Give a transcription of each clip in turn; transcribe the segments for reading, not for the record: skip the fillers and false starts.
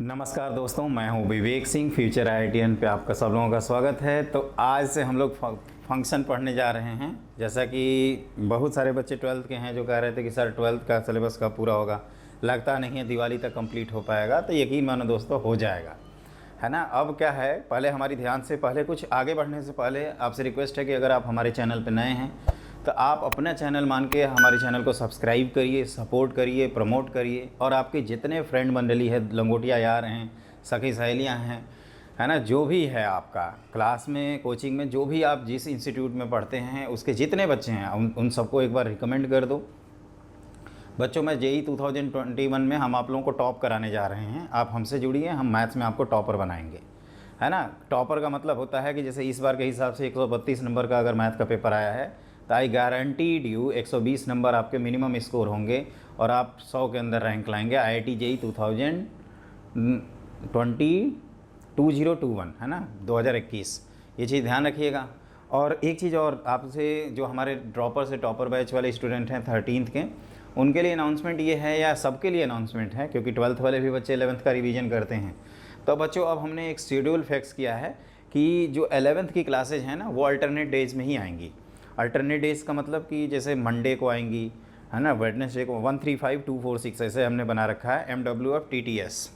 नमस्कार दोस्तों, मैं हूं विवेक सिंह, फ्यूचर आईआईटीएन पे आपका सब लोगों का स्वागत है। तो आज से हम लोग फंक्शन पढ़ने जा रहे हैं। जैसा कि बहुत सारे बच्चे 12th के हैं जो कह रहे थे कि सर 12th का सिलेबस कब पूरा होगा, लगता नहीं है दिवाली तक कंप्लीट हो पाएगा। तो यकीन मानो दोस्तों, हो जाएगा, है ना। अब क्या है, पहले हमारी ध्यान से पहले कुछ आगे बढ़ने से पहले आपसे रिक्वेस्ट है कि अगर आप हमारे चैनल पर नए हैं तो आप अपना चैनल मान के हमारे चैनल को सब्सक्राइब करिए, सपोर्ट करिए, प्रमोट करिए। और आपके जितने फ्रेंड मंडली है, लंगोटिया यार हैं, सखी सहेलियां हैं, है ना, जो भी है आपका क्लास में, कोचिंग में, जो भी आप जिस इंस्टीट्यूट में पढ़ते हैं उसके जितने बच्चे हैं उन सबको एक बार रिकमेंड कर दो। बच्चों में जेई 2021 में हम आप लोगों को टॉप कराने जा रहे हैं। आप हमसे जुड़िए, हम मैथ्स में आपको टॉपर बनाएंगे, है ना। टॉपर का मतलब होता है कि जैसे इस बार के हिसाब से 132 नंबर का अगर मैथ का पेपर आया है तो आई गारंटीड यू 120 नंबर आपके मिनिमम स्कोर होंगे और आप 100 के अंदर रैंक लाएंगे। IIT जेई 2021, है ना, 2021। ये चीज़ ध्यान रखिएगा। और एक चीज़ और आपसे, जो हमारे ड्रॉपर से टॉपर बैच वाले स्टूडेंट हैं 13th के, उनके लिए अनाउंसमेंट ये है, या सबके लिए अनाउंसमेंट है, क्योंकि 12th वाले भी बच्चे 11th का रिवीजन करते हैं। तो बच्चों, अब हमने एक शेड्यूल फिक्स किया है कि जो 11th की क्लासेज हैं ना, वो अल्टरनेट डेज में ही आएंगी। अल्टरनेट डेज का मतलब कि जैसे मंडे को आएंगी, है ना, वेडनेसडे को 135-246 ऐसे हमने बना रखा है MWF-TTS।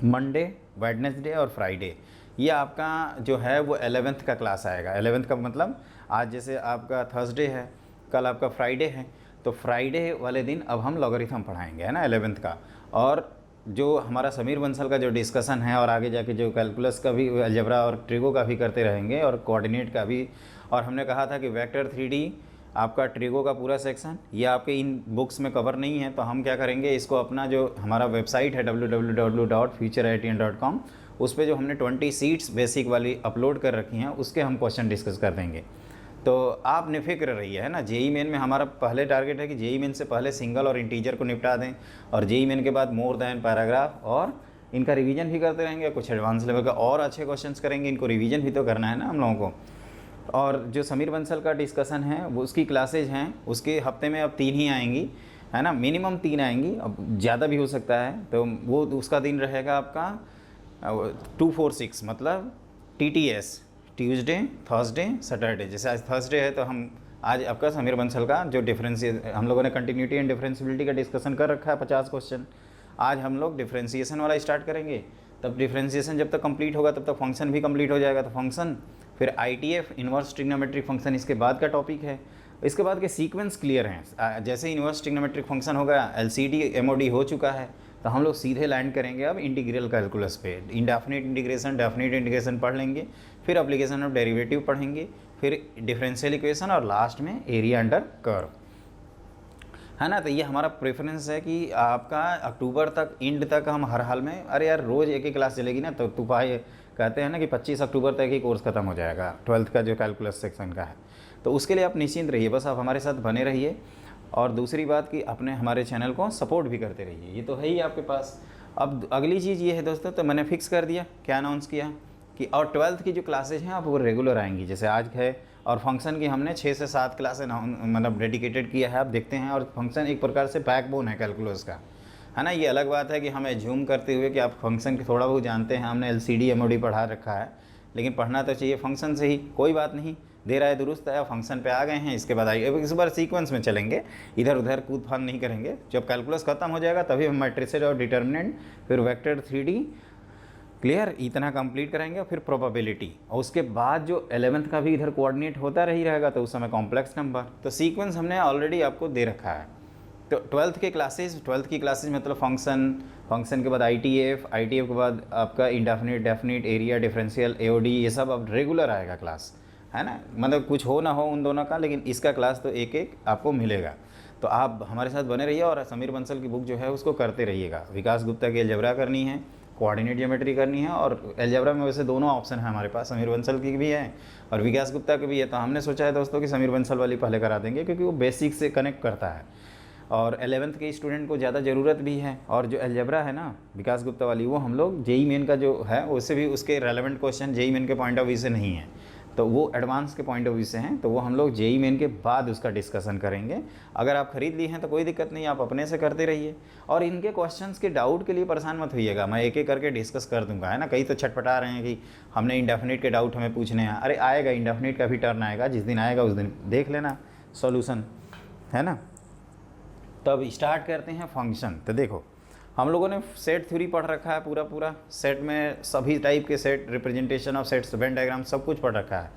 मंडे, वेडनेसडे और फ्राइडे, ये आपका जो है वो 11th का क्लास आएगा। 11th का मतलब आज जैसे आपका थर्सडे है, कल आपका फ्राइडे है, तो फ्राइडे वाले दिन अब हम लॉगरिथम पढ़ाएंगे, है ना, 11th का। और जो हमारा समीर बंसल का जो डिस्कशन है, और आगे जाके जो कैलकुलस का भी, अलजेब्रा और ट्रिगो का भी करते रहेंगे, और कोऑर्डिनेट का भी। और हमने कहा था कि वेक्टर 3D आपका ट्रिगो का पूरा सेक्शन ये आपके इन बुक्स में कवर नहीं है, तो हम क्या करेंगे, इसको अपना जो हमारा वेबसाइट है www.futureiitn.com, उस पर जो हमने 20 सीट्स बेसिक वाली अपलोड कर रखी हैं, उसके हम क्वेश्चन डिस्कस कर देंगे। तो आप निफिक्र रहिए, है ना। जेई मेन में हमारा पहले टारगेट है कि जेई मेन से पहले सिंगल और इंटीजर को निपटा दें, और जेई मेन के बाद मोर देन पैराग्राफ, और इनका रिवीजन भी करते रहेंगे। कुछ एडवांस लेवल का और अच्छे क्वेश्चंस करेंगे, इनको रिवीजन भी तो करना है ना हम लोगों को। और जो समीर बंसल का डिस्कशन है, वो उसकी क्लासेज हैं, उसके हफ्ते में अब 3 ही आएंगी, है ना, मिनिमम 3 आएंगी, अब ज़्यादा भी हो सकता है। तो वो उसका दिन रहेगा आपका 246, मतलब TTS, ट्यूसडे, थर्सडे, सैटरडे। जैसे आज थर्सडे है तो हम आज आपका समीर बंसल का जो हम लोगों ने कंटिन्यूटी एंड डिफरेंशियबिलिटी का डिस्कशन कर रखा है 50 क्वेश्चन। आज हम लोग डिफरेंशिएशन वाला स्टार्ट करेंगे। तब डिफरेंशिएशन जब तक कंप्लीट होगा तब तक फंक्शन भी कंप्लीट हो जाएगा। तो फंक्शन, फिर ITF इन्वर्स ट्रिग्नोमेट्रिक फंक्शन इसके बाद का टॉपिक है। इसके बाद के सीक्वेंस क्लियर हैं। जैसे इन्वर्स ट्रिग्नोमेट्रिक फंक्शन होगा, LCD MOD हो चुका है, तो हम लोग सीधे लैंड करेंगे अब इंटीग्रल कैलकुलस पे। इंडेफिनिट इंटीग्रेशन, डेफिनिट इंटीग्रेशन पढ़ लेंगे, फिर एप्लीकेशन ऑफ डेरिवेटिव पढ़ेंगे, फिर डिफरेंशियल इक्वेशन, और लास्ट में एरिया अंडर कर्व, है ना। तो ये हमारा प्रेफरेंस है कि आपका अक्टूबर तक, एंड तक हम हर हाल में, अरे यार रोज़ एक क्लास चलेगी ना, तो तुफाई कहते हैं ना कि 25 अक्टूबर तक ही कोर्स ख़त्म हो जाएगा 12th का जो कैलकुलस सेक्शन का है। तो उसके लिए आप निश्चिंत रहिए, बस आप हमारे साथ बने रहिए। और दूसरी बात कि अपने हमारे चैनल को सपोर्ट भी करते रहिए, ये तो है ही आपके पास। अब अगली चीज़ ये है दोस्तों, तो मैंने फिक्स कर दिया, क्या अनाउंस किया कि और 12th की जो क्लासेज हैं अब वो रेगुलर आएंगी, जैसे आज है। और फंक्शन की हमने 6 से 7 क्लास मतलब डेडिकेटेड किया है, आप देखते हैं। और फंक्शन एक प्रकार से बैकबोन है कैलकुलस का, है ना। ये अलग बात है कि हमें झूम करते हुए कि आप फंक्शन की थोड़ा बहुत जानते हैं, हमने LCD MOD पढ़ा रखा है, लेकिन पढ़ना तो चाहिए फंक्शन से ही। कोई बात नहीं, दे रहा है दुरुस्त है, फंक्शन पे आ गए हैं। इसके बाद आइए, इस बार सीक्वेंस में चलेंगे, इधर उधर कूद फान नहीं करेंगे। जब कैलकुलस खत्म हो जाएगा तभी हम मैट्रिसेस और डिटर्मिनेंट, फिर वेक्टर 3D क्लियर, इतना कंप्लीट करेंगे, और फिर प्रोबेबिलिटी। और उसके बाद जो 11th का भी इधर कोऑर्डिनेट होता रही रहेगा, तो उस समय कॉम्प्लेक्स नंबर। तो सीक्वेंस हमने ऑलरेडी आपको दे रखा है। तो 12th की क्लासेज मतलब फंक्शन के बाद ITF के बाद आपका indefinite, definite, area, differential, AOD, ये सब अब रेगुलर आएगा क्लास, है ना। मतलब कुछ हो ना हो उन दोनों का, लेकिन इसका क्लास तो एक एक आपको मिलेगा। तो आप हमारे साथ बने रहिए, और समीर बंसल की बुक जो है उसको करते रहिएगा। विकास गुप्ता की अलजेब्रा करनी है, कोऑर्डिनेट ज्योमेट्री करनी है, और अलजेब्रा में वैसे दोनों ऑप्शन है हमारे पास, समीर बंसल की भी है और विकास गुप्ता की भी है। तो हमने सोचा है दोस्तों कि समीर बंसल वाली पहले करा देंगे, क्योंकि वो बेसिक से कनेक्ट करता है, और 11th के स्टूडेंट को ज़्यादा ज़रूरत भी है। और जो अलजेब्रा है ना विकास गुप्ता वाली, वो हम लोग जेई मेन का जो है उससे भी, उसके रेलेवेंट क्वेश्चन जेई मेन के पॉइंट ऑफ व्यू से नहीं है, तो वो एडवांस के पॉइंट ऑफ व्यू से हैं, तो वो हम लोग जेई मेन के बाद उसका डिस्कशन करेंगे। अगर आप खरीद लिए हैं तो कोई दिक्कत नहीं, आप अपने से करते रहिए। और इनके क्वेश्चंस के डाउट के लिए परेशान मत होइएगा, मैं एक एक करके डिस्कस कर दूंगा, है ना। कई तो छटपटा रहे हैं कि हमने इंडेफिनिट के डाउट हमें पूछने हैं। अरे आएगा, इंडेफिनिट का भी टर्न आएगा, जिस दिन आएगा उस दिन देख लेना सॉल्यूशन, है ना। तो अब स्टार्ट करते हैं फंक्शन। तो देखो हम लोगों ने सेट थ्योरी पढ़ रखा है, पूरा सेट में सभी टाइप के set, representation of sets, Venn diagram सब कुछ पढ़ रखा है।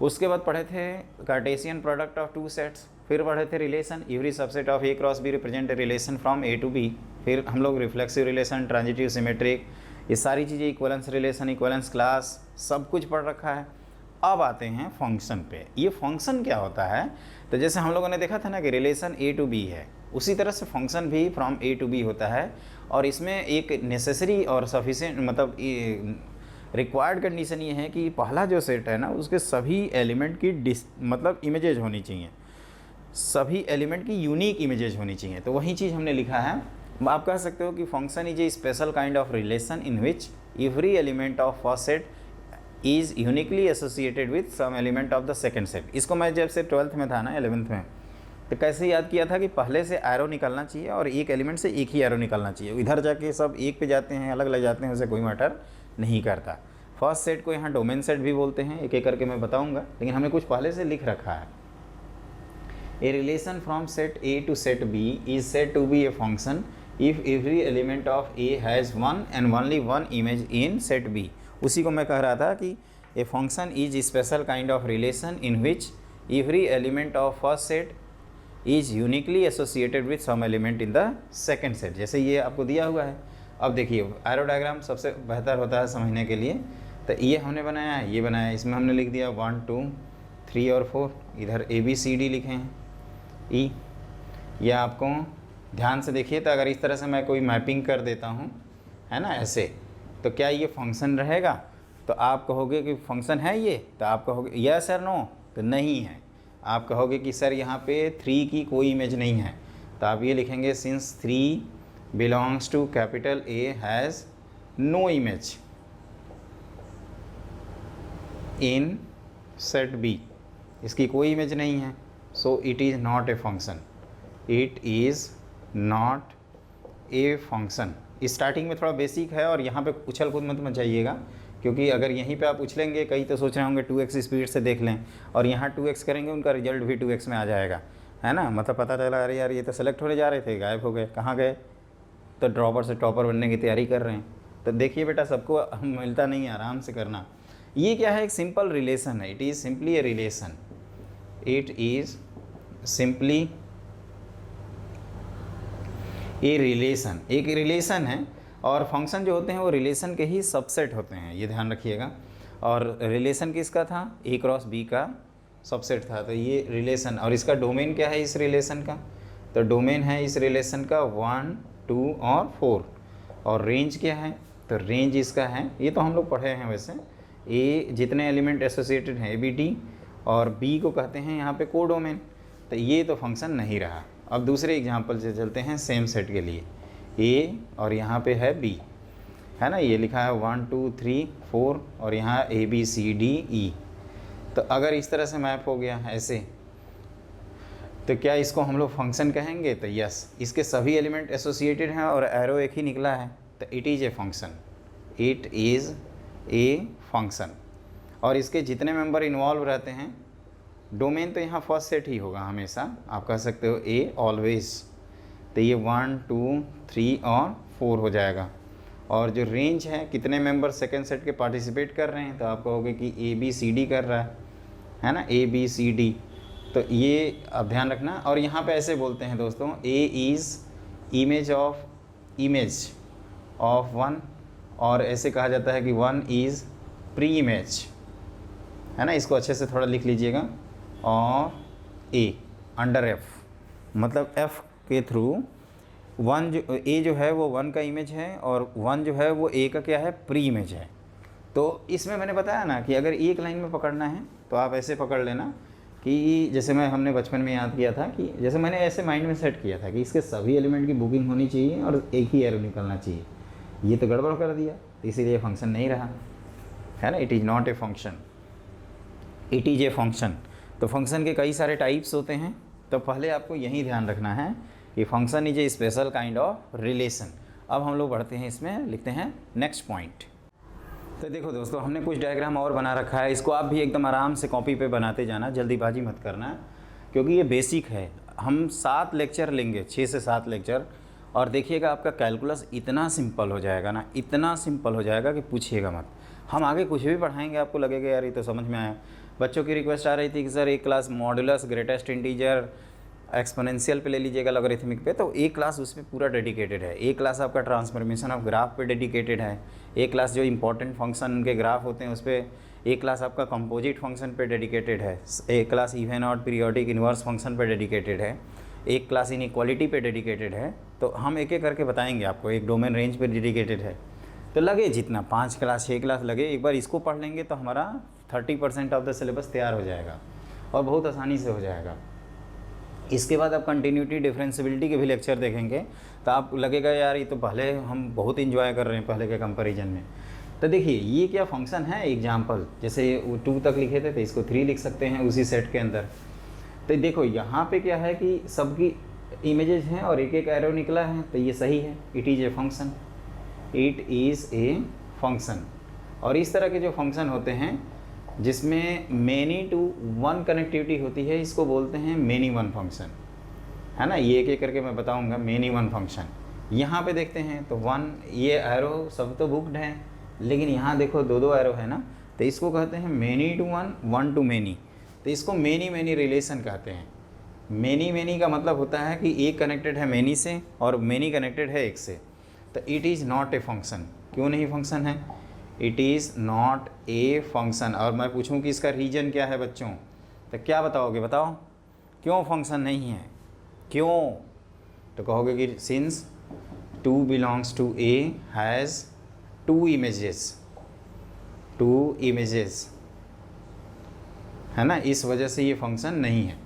उसके बाद पढ़े थे Cartesian product of two sets, फिर पढ़े थे relation, every subset of A cross B represent a relation from A to B, फिर हम लोग रिफ्लेक्सिव रिलेशन, ट्रांजिटिव सिमेट्रिक, ये सारी चीज़ें, इक्वलेंस रिलेशन, इक्वलेंस क्लास, सब कुछ पढ़ रखा है। अब आते हैं फंक्शन पे। ये फंक्शन क्या होता है, तो जैसे हम लोगों ने देखा था ना कि रिलेशन ए टू बी है, उसी तरह से फंक्शन भी फ्रॉम ए टू बी होता है। और इसमें एक नेसेसरी और सफिशिएंट मतलब रिक्वायर्ड कंडीशन ये है कि पहला जो सेट है ना उसके सभी एलिमेंट की मतलब इमेजेज होनी चाहिए, सभी एलिमेंट की यूनिक इमेजेज होनी चाहिए। तो वही चीज़ हमने लिखा है। आप कह सकते हो कि function is a special kind of relation in which every element of first set is uniquely associated with some element of the second set. इसको मैं जब से 12th में था ना, 11th में, तो कैसे याद किया था कि पहले से एरो निकलना चाहिए और एक एलिमेंट से एक ही एरो निकलना चाहिए। इधर जाके सब एक पे जाते हैं, अलग लग जाते हैं, उसे कोई मैटर नहीं करता। फर्स्ट सेट को यहाँ डोमेन सेट भी बोलते हैं, एक एक करके मैं बताऊंगा, लेकिन हमने कुछ पहले से लिख रखा है। A relation from set A to set B is said to be a function if every element of A has one and only one image in set B. उसी को मैं कह रहा था कि a function is special kind of relation in which every element of first set is uniquely associated with some element in the second set, जैसे ये आपको दिया हुआ है। अब देखिए एरो डायग्राम सबसे बेहतर होता है समझने के लिए। तो ये हमने बनाया है, ये बनाया है, इसमें हमने लिख दिया 1 2 3 और 4, इधर ABCD लिखे हैं E। यह आपको ध्यान से देखिए, तो अगर इस तरह से मैं कोई मैपिंग कर देता हूँ, है ना, ऐसे, तो क्या ये फंक्शन रहेगा? तो आप कहोगे कि फंक्शन है ये, तो आप कहोगे यस और नो, तो नहीं है। आप कहोगे कि सर यहाँ पे 3 की कोई इमेज नहीं है, तो आप ये लिखेंगे since 3 belongs to capital A has no image in set B, इसकी कोई इमेज नहीं है, so it is not a function, it is not a function. Starting में थोड़ा बेसिक है और यहाँ पे उछल कूद मत मचाइएगा, क्योंकि अगर यहीं पे आप उछलेंगे, कई तो सोच रहे होंगे 2x स्पीड से देख लें, और यहाँ 2x करेंगे उनका रिजल्ट भी 2x में आ जाएगा, है ना। मतलब पता चला अरे यार ये तो सेलेक्ट होने जा रहे थे, गायब हो गए, कहाँ गए? तो ड्रॉपर से टॉपर बनने की तैयारी कर रहे हैं। तो देखिए बेटा, सबको मिलता नहीं है, आराम से करना। ये क्या है? एक सिंपल रिलेशन है, it is simply a relation, it is simply a relation, एक रिलेशन है। और फंक्शन जो होते हैं वो रिलेशन के ही सबसेट होते हैं, ये ध्यान रखिएगा। और रिलेशन किसका था? A क्रॉस B का सबसेट था, तो ये रिलेशन। और इसका डोमेन क्या है इस रिलेशन का? तो डोमेन है इस रिलेशन का 1 2 और 4। और रेंज क्या है? तो रेंज इसका है, ये तो हम लोग पढ़े हैं वैसे, A जितने एलिमेंट एसोसिएटेड हैं ABD, और B को कहते हैं यहाँ पे कोडोमेन। तो ये तो फंक्शन नहीं रहा। अब दूसरे एग्जांपल से चलते हैं सेम सेट के लिए, A और यहाँ पे है B, है ना, ये लिखा है 1 2 3 4 और यहाँ ABCDE। तो अगर इस तरह से मैप हो गया ऐसे, तो क्या इसको हम लोग फंक्शन कहेंगे? तो यस, इसके सभी एलिमेंट एसोसिएटेड हैं और एरो एक ही निकला है, तो it is a function, it is a function. और इसके जितने मेंबर इन्वॉल्व रहते हैं, डोमेन तो यहाँ फर्स्ट सेट ही होगा हमेशा, आप कह सकते हो A ऑलवेज, तो ये 1 2 3 और 4 हो जाएगा। और जो रेंज है, कितने मेंबर सेकेंड सेट के पार्टिसिपेट कर रहे हैं, तो आप कहोगे कि ABCD कर रहा है ना, ABCD। तो ये आप ध्यान रखना। और यहाँ पे ऐसे बोलते हैं दोस्तों, A इज़ इमेज ऑफ 1, और ऐसे कहा जाता है कि 1 इज़ प्री इमेज, है ना। इसको अच्छे से थोड़ा लिख लीजिएगा। और A अंडर F, मतलब F के थ्रू 1 जो A जो है वो 1 का इमेज है, और 1 जो है वो A का क्या है? प्री इमेज है। तो इसमें मैंने बताया ना कि अगर एक लाइन में पकड़ना है तो आप ऐसे पकड़ लेना कि जैसे हमने बचपन में याद किया था, कि जैसे मैंने ऐसे माइंड में सेट किया था कि इसके सभी एलिमेंट की बुकिंग होनी चाहिए और एक ही एरो निकलना चाहिए। ये तो गड़बड़ कर दिया, तो इसीलिए फंक्शन नहीं रहा, है ना, it is not a function. It is a function. तो फंक्शन के कई सारे टाइप्स होते हैं, तो पहले आपको यही ध्यान रखना है कि function is a special kind of relation. अब हम लोग बढ़ते हैं, इसमें लिखते हैं नेक्स्ट पॉइंट। तो देखो दोस्तों, हमने कुछ डायग्राम और बना रखा है, इसको आप भी एकदम आराम से कॉपी पे बनाते जाना, जल्दीबाजी मत करना, क्योंकि ये बेसिक है। हम 7 लेक्चर लेंगे, 6 से 7 लेक्चर, और देखिएगा आपका कैलकुलस इतना सिंपल हो जाएगा ना, इतना सिंपल हो जाएगा कि पूछिएगा मत। हम आगे कुछ भी पढ़ाएंगे आपको लगेगा यार ये तो समझ में आया। बच्चों की रिक्वेस्ट आ रही थी कि सर एक class modulus, greatest integer, exponential पे ले लीजिएगा, लॉगरिथमिक पे, तो एक क्लास उसमें पूरा डेडिकेटेड है। एक क्लास आपका ट्रांसफॉर्मेशन ऑफ ग्राफ पे डेडिकेटेड है, एक क्लास जो इंपॉर्टेंट फंक्शन के ग्राफ होते हैं उस पर, एक क्लास आपका कंपोजिट फंक्शन पे डेडिकेटेड है, एक क्लास इवन और पीरियोडिक इन्वर्स फंक्शन पे डेडिकेटेड है, एक क्लास इनइक्वालिटी पे डेडिकेटेड है। तो हम एक एक करके बताएंगे आपको, एक डोमेन रेंज पे डेडिकेटेड है। तो लगे जितना 5 क्लास 6 क्लास लगे, एक बार इसको पढ़ लेंगे तो हमारा 30% ऑफ द सिलेबस तैयार हो जाएगा और बहुत आसानी से हो जाएगा। इसके बाद आप कंटिन्यूटी डिफरेंशियबिलिटी के भी लेक्चर देखेंगे, तो आपको लगेगा यार ये तो पहले हम बहुत इन्जॉय कर रहे हैं पहले के कंपैरिजन में। तो देखिए ये क्या फंक्शन है, एग्जाम्पल जैसे 2 तक लिखे थे तो इसको 3 लिख सकते हैं उसी सेट के अंदर। तो देखो यहाँ पे क्या है कि सबकी इमेजेस हैं और एक एक एरो निकला है, तो ये सही है, it is a function, it is a function. और इस तरह के जो फंक्शन होते हैं जिसमें मेनी टू वन कनेक्टिविटी होती है, इसको बोलते हैं मेनी वन फंक्शन, है ना। ये एक एक करके मैं बताऊंगा मेनी वन फंक्शन। यहाँ पे देखते हैं तो 1, ये एरो सब तो बुक्ड हैं, लेकिन यहाँ देखो 2 एरो है ना, तो इसको कहते हैं many to one, one to many. तो इसको मेनी मेनी रिलेशन कहते हैं। मेनी मेनी का मतलब होता है कि एक कनेक्टेड है मेनी से और मेनी कनेक्टेड है एक से। तो it is not a function. क्यों नहीं फंक्शन है? It is not a function. और मैं पूछूं कि इसका रीजन क्या है बच्चों, तो क्या बताओगे? बताओ क्यों फंक्शन नहीं है, क्यों? तो कहोगे कि since 2 belongs to A has 2 images, है ना, इस वजह से ये फंक्शन नहीं है।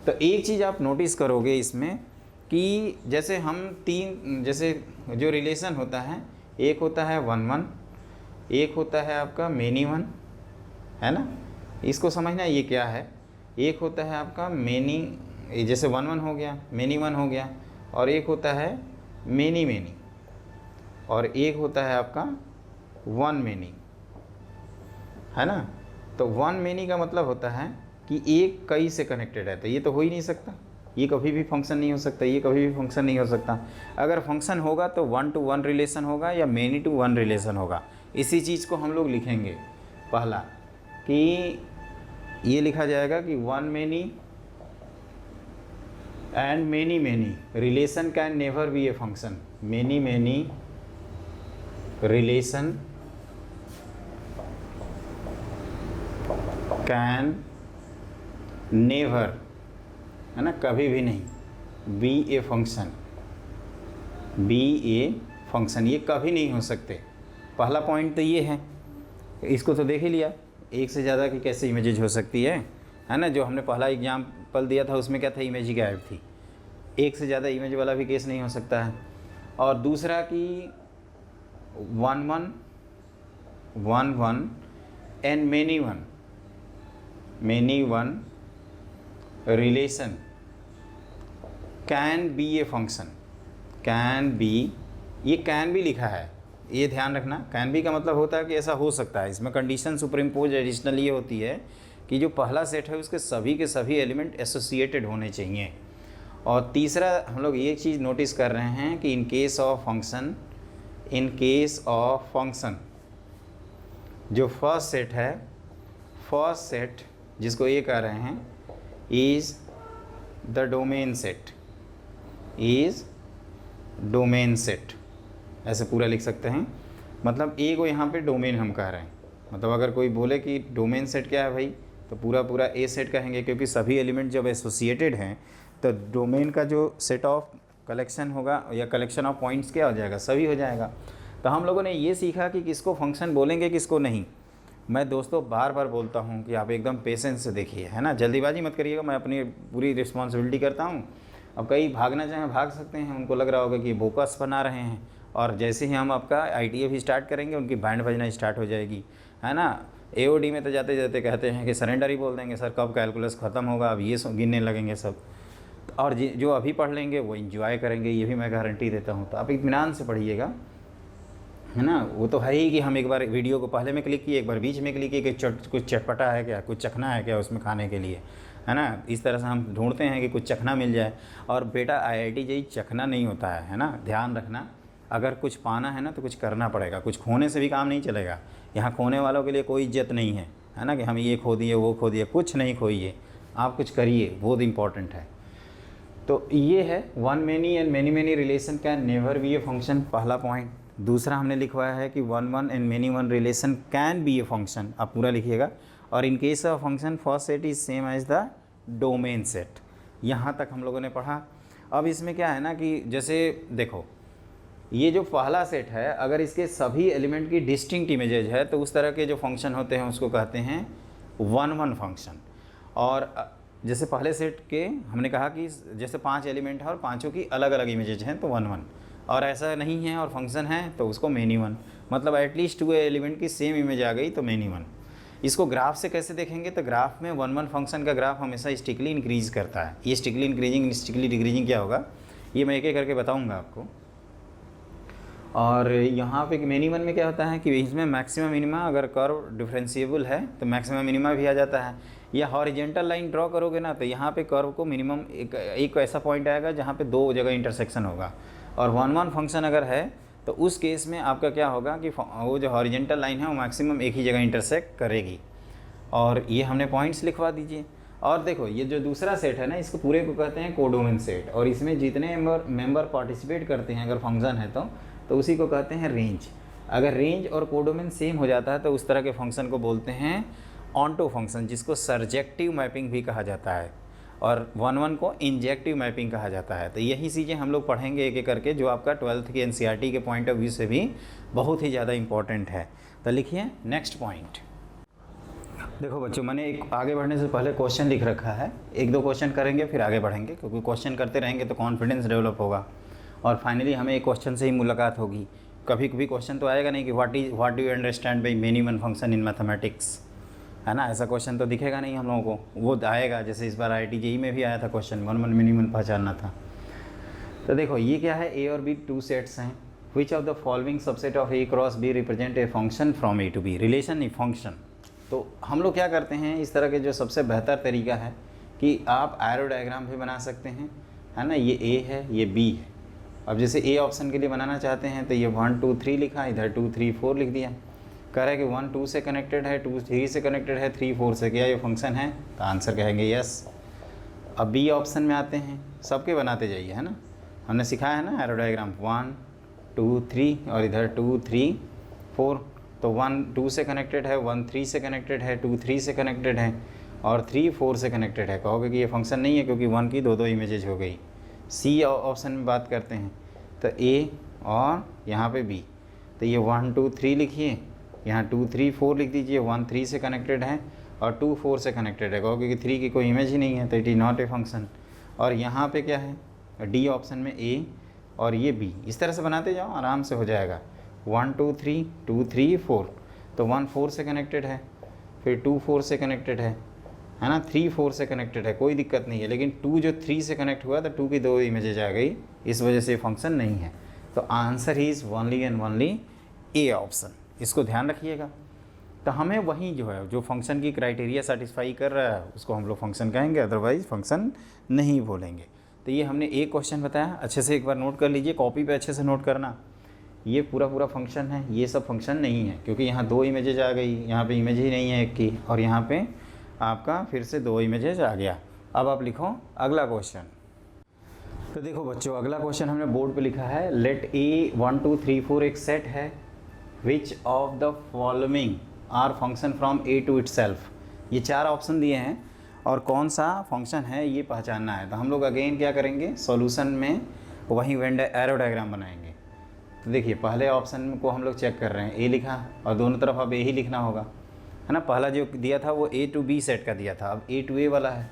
तो एक चीज़ आप नोटिस करोगे इसमें कि जैसे हम 3, जैसे जो रिलेशन होता है, एक होता है 1 1, एक होता है आपका मेनी वन, है ना, इसको समझना ये क्या है। एक होता है आपका मेनी, जैसे 1 1 हो गया, मेनी वन हो गया, और एक होता है मेनी मेनी, और एक होता है आपका 1 मेनी, है ना। तो 1 मेनी का मतलब होता है कि एक कई से कनेक्टेड है, तो ये तो हो ही नहीं सकता, ये कभी भी फंक्शन नहीं हो सकता, ये कभी भी फंक्शन नहीं हो सकता। अगर फंक्शन होगा तो 1 to 1 रिलेशन होगा या मेनी टू 1 रिलेशन होगा। इसी चीज़ को हम लोग लिखेंगे पहला, कि ये लिखा जाएगा कि 1 many and many many relation can never be a function. Many many relation can never, है ना, कभी भी नहीं, be a function, be a function, ये कभी नहीं हो सकते। पहला पॉइंट तो ये है, इसको तो देख ही लिया, एक से ज़्यादा की कैसे इमेजेज हो सकती है ना। जो हमने पहला एग्जाम्पल दिया था उसमें क्या था, इमेज ही गायब थी। एक से ज़्यादा इमेज वाला भी केस नहीं हो सकता है। और दूसरा कि 1 1 1 1 and many one relation can be a function, can be, ये कैन भी लिखा है, ये ध्यान रखना। कैन बी का मतलब होता है कि ऐसा हो सकता है। इसमें कंडीशन सुपरइम्पोज एडिशनल ये होती है कि जो पहला सेट है उसके सभी के सभी एलिमेंट एसोसिएटेड होने चाहिए। और तीसरा हम लोग ये चीज़ नोटिस कर रहे हैं कि इन केस ऑफ फंक्शन जो फर्स्ट सेट है, फर्स्ट सेट जिसको ये कह रहे हैं is the domain set, is domain set, ऐसे पूरा लिख सकते हैं। मतलब ए को यहाँ पे डोमेन हम कह रहे हैं। मतलब अगर कोई बोले कि डोमेन सेट क्या है भाई, तो पूरा ए सेट कहेंगे, क्योंकि सभी एलिमेंट जब एसोसिएटेड हैं तो डोमेन का जो सेट ऑफ कलेक्शन होगा या कलेक्शन ऑफ पॉइंट्स क्या हो जाएगा, सभी हो जाएगा। तो हम लोगों ने ये सीखा कि किसको फंक्शन बोलेंगे किसको नहीं। मैं दोस्तों बार बार बोलता हूँ कि आप एकदम पेशेंस से देखिए, है ना, जल्दीबाजी मत करिएगा। मैं अपनी पूरी रिस्पॉन्सिबिलिटी करता हूँ। अब कई भागना चाहें भाग सकते हैं, उनको लग रहा होगा कि बोकस बना रहे हैं, और जैसे ही हम आपका ITA भी स्टार्ट करेंगे उनकी बैंड बजना स्टार्ट हो जाएगी, है ना। AOD में तो जाते जाते कहते हैं कि सरेंडर ही बोल देंगे, सर कब कैलकुलस ख़त्म होगा, अब ये गिनने लगेंगे सब, और जो अभी पढ़ लेंगे वो इंजॉय करेंगे, ये भी मैं गारंटी देता हूँ। तो आप इत्मीनान से पढ़िएगा, है ना। वो तो है ही कि हम एक बार वीडियो को पहले में क्लिक किए, एक बार बीच में क्लिक किए कि कुछ चटपटा है क्या, कुछ चखना है क्या उसमें खाने के लिए, है ना। इस तरह से हम ढूंढते हैं कि कुछ चखना मिल जाए। और बेटा IIT JEE चखना नहीं होता है ना, ध्यान रखना। अगर कुछ पाना है ना तो कुछ करना पड़ेगा, कुछ खोने से भी काम नहीं चलेगा। यहाँ खोने वालों के लिए कोई इज्जत नहीं है ना, कि हम ये खो दिए वो खो दिए, कुछ नहीं खोइए, आप कुछ करिए, बहुत इंपॉर्टेंट है। तो ये है one many and many many relation can never be a function, पहला पॉइंट। दूसरा हमने लिखवाया है कि one one and many one relation can be a function, आप पूरा लिखिएगा। और in case of function first set is same as the domain set. यहाँ तक हम लोगों ने पढ़ा। अब इसमें क्या है ना कि जैसे देखो, ये जो पहला सेट है, अगर इसके सभी एलिमेंट की डिस्टिंक्ट इमेजेज है तो उस तरह के जो फंक्शन होते हैं उसको कहते हैं वन वन फंक्शन। और जैसे पहले सेट के हमने कहा कि जैसे 5 एलिमेंट है और पांचों की अलग अलग इमेजेज हैं तो वन वन, और ऐसा नहीं है और फंक्शन है तो उसको मेनी वन, मतलब एटलीस्ट 2 एलिमेंट की सेम इमेज आ गई तो मेनी वन। इसको ग्राफ से कैसे देखेंगे, तो ग्राफ में वन वन फंक्शन का ग्राफ हमेशा स्टिकली इंक्रीज करता है। ये स्टिकली इंक्रीजिंग स्टिकली डिक्रीजिंग क्या होगा ये मैं एक एक करके बताऊँगा आपको। और यहाँ पे मेनी वन में क्या होता है कि इसमें मैक्सिमम मिनिमा, अगर कर्व डिफरेंशिएबल है तो मैक्सिमम मिनिमा भी आ जाता है। या हॉरिजेंटल लाइन ड्रॉ करोगे ना तो यहाँ पे कर्व को मिनिमम एक ऐसा पॉइंट आएगा जहाँ पे 2 जगह इंटरसेक्शन होगा। और वन वन फंक्शन अगर है तो उस केस में आपका क्या होगा कि वो जो हॉरिजेंटल लाइन है वो मैक्सिमम एक ही जगह इंटरसेक्ट करेगी। और ये हमने पॉइंट्स लिखवा दीजिए। और देखो ये जो दूसरा सेट है ना, इसको पूरे को कहते हैं कोडोमेन सेट, और इसमें जितने मेंबर पार्टिसिपेट करते हैं अगर फंक्शन है तो उसी को कहते हैं रेंज। अगर रेंज और कोडोमेन सेम हो जाता है तो उस तरह के फंक्शन को बोलते हैं ऑन्टो फंक्शन, जिसको सर्जेक्टिव मैपिंग भी कहा जाता है, और वन वन को इंजेक्टिव मैपिंग कहा जाता है। तो यही चीज़ें हम लोग पढ़ेंगे एक एक करके, जो आपका 12th के NCERT के पॉइंट ऑफ व्यू से भी बहुत ही ज़्यादा इंपॉर्टेंट है। तो लिखिए नेक्स्ट पॉइंट। देखो बच्चों, मैंने एक आगे बढ़ने से पहले क्वेश्चन लिख रखा है, 1-2 क्वेश्चन करेंगे फिर आगे बढ़ेंगे, क्योंकि क्वेश्चन करते रहेंगे तो कॉन्फिडेंस डेवलप होगा और फाइनली हमें एक क्वेश्चन से ही मुलाकात होगी। कभी कभी क्वेश्चन तो आएगा नहीं कि what do you understand by many one function in mathematics, है ना। ऐसा क्वेश्चन तो दिखेगा नहीं हम लोगों को, वो आएगा जैसे इस बार IIT JEE में भी आया था question, one one many one पहचानना था। तो देखो ये क्या है, A और B 2 सेट्स हैं। विच of the following subset of A cross B represent a function from A to B, relation नहीं फंक्शन। तो हम लोग क्या करते हैं, इस तरह के जो सबसे बेहतर तरीका है कि आप एरो डायग्राम भी बना सकते हैं, है ना। ये A है, ये B है। अब जैसे A ऑप्शन के लिए बनाना चाहते हैं तो ये 1 2 3 लिखा, इधर 2 3 4 लिख दिया। कह रहा है कि 1 2 से कनेक्टेड है, 2 3 से कनेक्टेड है, 3 4 से, क्या ये फंक्शन है, तो आंसर कहेंगे यस। अब B ऑप्शन में आते हैं, सबके बनाते जाइए, है ना। हमने सिखाया है ना एरो डायग्राम, 1 2 3 और इधर 2 3 4। तो 1 2 से कनेक्टेड है, 1 3 से कनेक्टेड है, 2 3 से कनेक्टेड है और 3 4 से कनेक्टेड है। कहोगे कि ये फंक्शन नहीं है क्योंकि 1 की 2 इमेजेज हो गई। C ऑप्शन में बात करते हैं तो A और यहाँ पे B, तो ये 1 2 3 लिखिए, यहाँ 2 3 4 लिख दीजिए। 1 3 से कनेक्टेड है और 2 4 से कनेक्टेड है, कहोगे कि 3 की कोई इमेज ही नहीं है तो it is not a function. और यहाँ पे क्या है, D ऑप्शन में A और ये B। इस तरह से बनाते जाओ, आराम से हो जाएगा। 1 2 3 2 3 4, तो 1 4 से कनेक्टेड है, फिर 2 4 से कनेक्टेड है ना, 3 4 से कनेक्टेड है, कोई दिक्कत नहीं है। लेकिन 2 जो 3 से कनेक्ट हुआ तो 2 की 2 इमेजेज आ गई, इस वजह से फंक्शन नहीं है। तो answer is only and only A option, इसको ध्यान रखिएगा। तो हमें वही जो है, जो फंक्शन की क्राइटेरिया सेटिस्फाई कर रहा है उसको हम लोग फंक्शन कहेंगे, अदरवाइज फंक्शन नहीं बोलेंगे। तो ये हमने एक क्वेश्चन बताया, अच्छे से एक बार नोट कर लीजिए, कॉपी पे अच्छे से नोट करना। ये पूरा फंक्शन है, ये सब फंक्शन नहीं है, क्योंकि यहाँ 2 इमेजेज आ गई, यहाँ पे इमेज ही नहीं है एक की, और यहाँ पे आपका फिर से 2 इमेजेज आ गया। अब आप लिखो अगला क्वेश्चन। तो देखो बच्चों, अगला क्वेश्चन हमने बोर्ड पे लिखा है, लेट A 1 2 3 4 एक सेट है, which of the following are function from A to itself. ये 4 ऑप्शन दिए हैं और कौन सा फंक्शन है ये पहचानना है। तो हम लोग अगेन क्या करेंगे, सॉल्यूशन में वहीं वेन एरो डायग्राम बनाएंगे। तो देखिए पहले ऑप्शन को हम लोग चेक कर रहे हैं, A लिखा और दोनों तरफ अब A ही लिखना होगा, है ना। पहला जो दिया था वो A to B सेट का दिया था, अब A to A वाला है।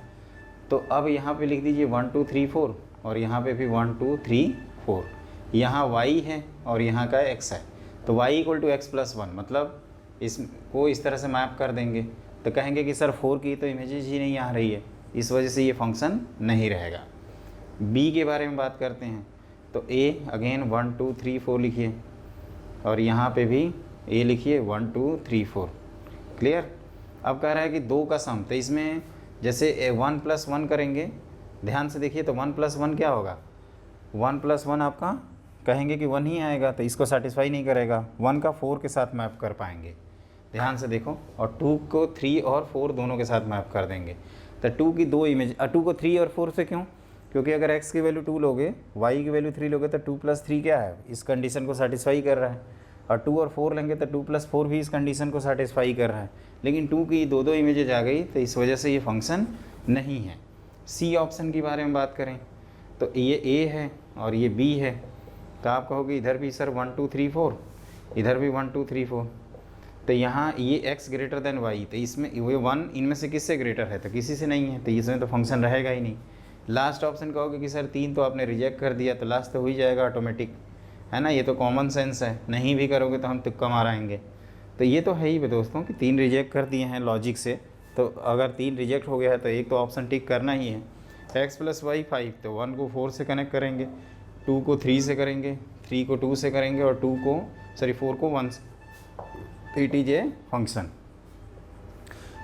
तो अब यहाँ पे लिख दीजिए 1 2 3 4 और यहाँ पे भी 1 2 3 4। यहाँ y है और यहाँ का x है, तो y = x + 1, मतलब इसको इस तरह से मैप कर देंगे तो कहेंगे कि सर 4 की तो इमेजेस ही नहीं आ रही है, इस वजह से ये फंक्शन नहीं रहेगा। बी के बारे में बात करते हैं तो ए अगेन 1 2 3 4 लिखिए और यहाँ पे भी ए लिखिए 1 2 3 4। क्लियर। अब कह रहा है कि 2 का सम, तो इसमें जैसे 1 + 1 करेंगे, ध्यान से देखिए तो 1 + 1 क्या होगा, 1 + 1 आपका कहेंगे कि 1 ही आएगा, तो इसको सेटिस्फाई नहीं करेगा। 1 का 4 के साथ मैप कर पाएंगे, ध्यान से देखो, और 2 को 3 और 4 दोनों के साथ मैप कर देंगे। तो 2 की 2 इमेज, 2 को 3 और 4 से क्यों, क्योंकि अगर x की वैल्यू 2 लोगे, y की वैल्यू 3 लोगे तो 2 + 3 क्या है, इस कंडीशन को सेटिस्फाई कर रहा है, और 2 और 4 लेंगे तो 2 + 4 भी इस कंडीशन को सेटिस्फाई कर रहा है। लेकिन 2 की 2 इमेजेज आ गई तो इस वजह से ये फंक्शन नहीं है। सी ऑप्शन के बारे में बात करें तो ये ए है और ये बी है, तो आप कहोगे इधर भी सर 1 2 3 4, इधर भी 1 2 3 4, तो यहाँ ये x ग्रेटर देन y, तो इसमें ये 1 इनमें से किससे ग्रेटर है, तो किसी से नहीं है, तो इसमें तो फंक्शन रहेगा ही नहीं। लास्ट ऑप्शन कहोगे कि सर 3 तो आपने रिजेक्ट कर दिया, तो लास्ट तो हो ही जाएगा ऑटोमेटिक, है ना, ये तो कॉमन सेंस है, नहीं भी करोगे तो हम तुक्का माराएंगे। तो ये तो है ही दोस्तों कि 3 रिजेक्ट कर दिए हैं लॉजिक से, तो अगर 3 रिजेक्ट हो गया है तो एक तो ऑप्शन टिक करना ही है। x + y 5, तो 1 को 4 से कनेक्ट करेंगे, 2 को 3 से करेंगे, 3 को 2 से करेंगे और 4 को 1 से, तो इट इज ए फंक्शन।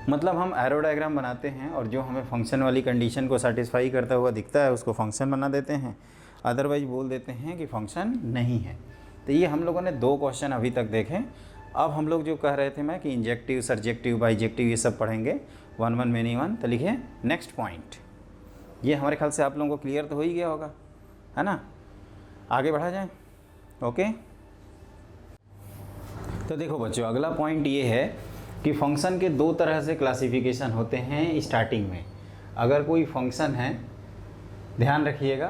मतलब हम एरो डायग्राम बनाते हैं और जो हमें फंक्शन वाली कंडीशन को सेटिस्फाई करता हुआ दिखता है उसको फंक्शन बना देते हैं, अदरवाइज बोल देते हैं कि फंक्शन नहीं है। तो ये हम लोगों ने 2 क्वेश्चन अभी तक देखे। अब हम लोग जो कह रहे थे मैं कि इंजेक्टिव, सर्जेक्टिव, बाइजेक्टिव ये सब पढ़ेंगे, 1 1 मेनी 1। तो लिखिए नेक्स्ट पॉइंट, ये हमारे ख्याल से आप लोगों को क्लियर तो हो ही गया होगा, है ना। आगे बढ़ा जाए, ओके। तो देखो बच्चों, अगला पॉइंट ये है कि फंक्शन के 2 तरह से क्लासिफिकेशन होते हैं स्टार्टिंग में। अगर कोई फंक्शन है, ध्यान रखिएगा,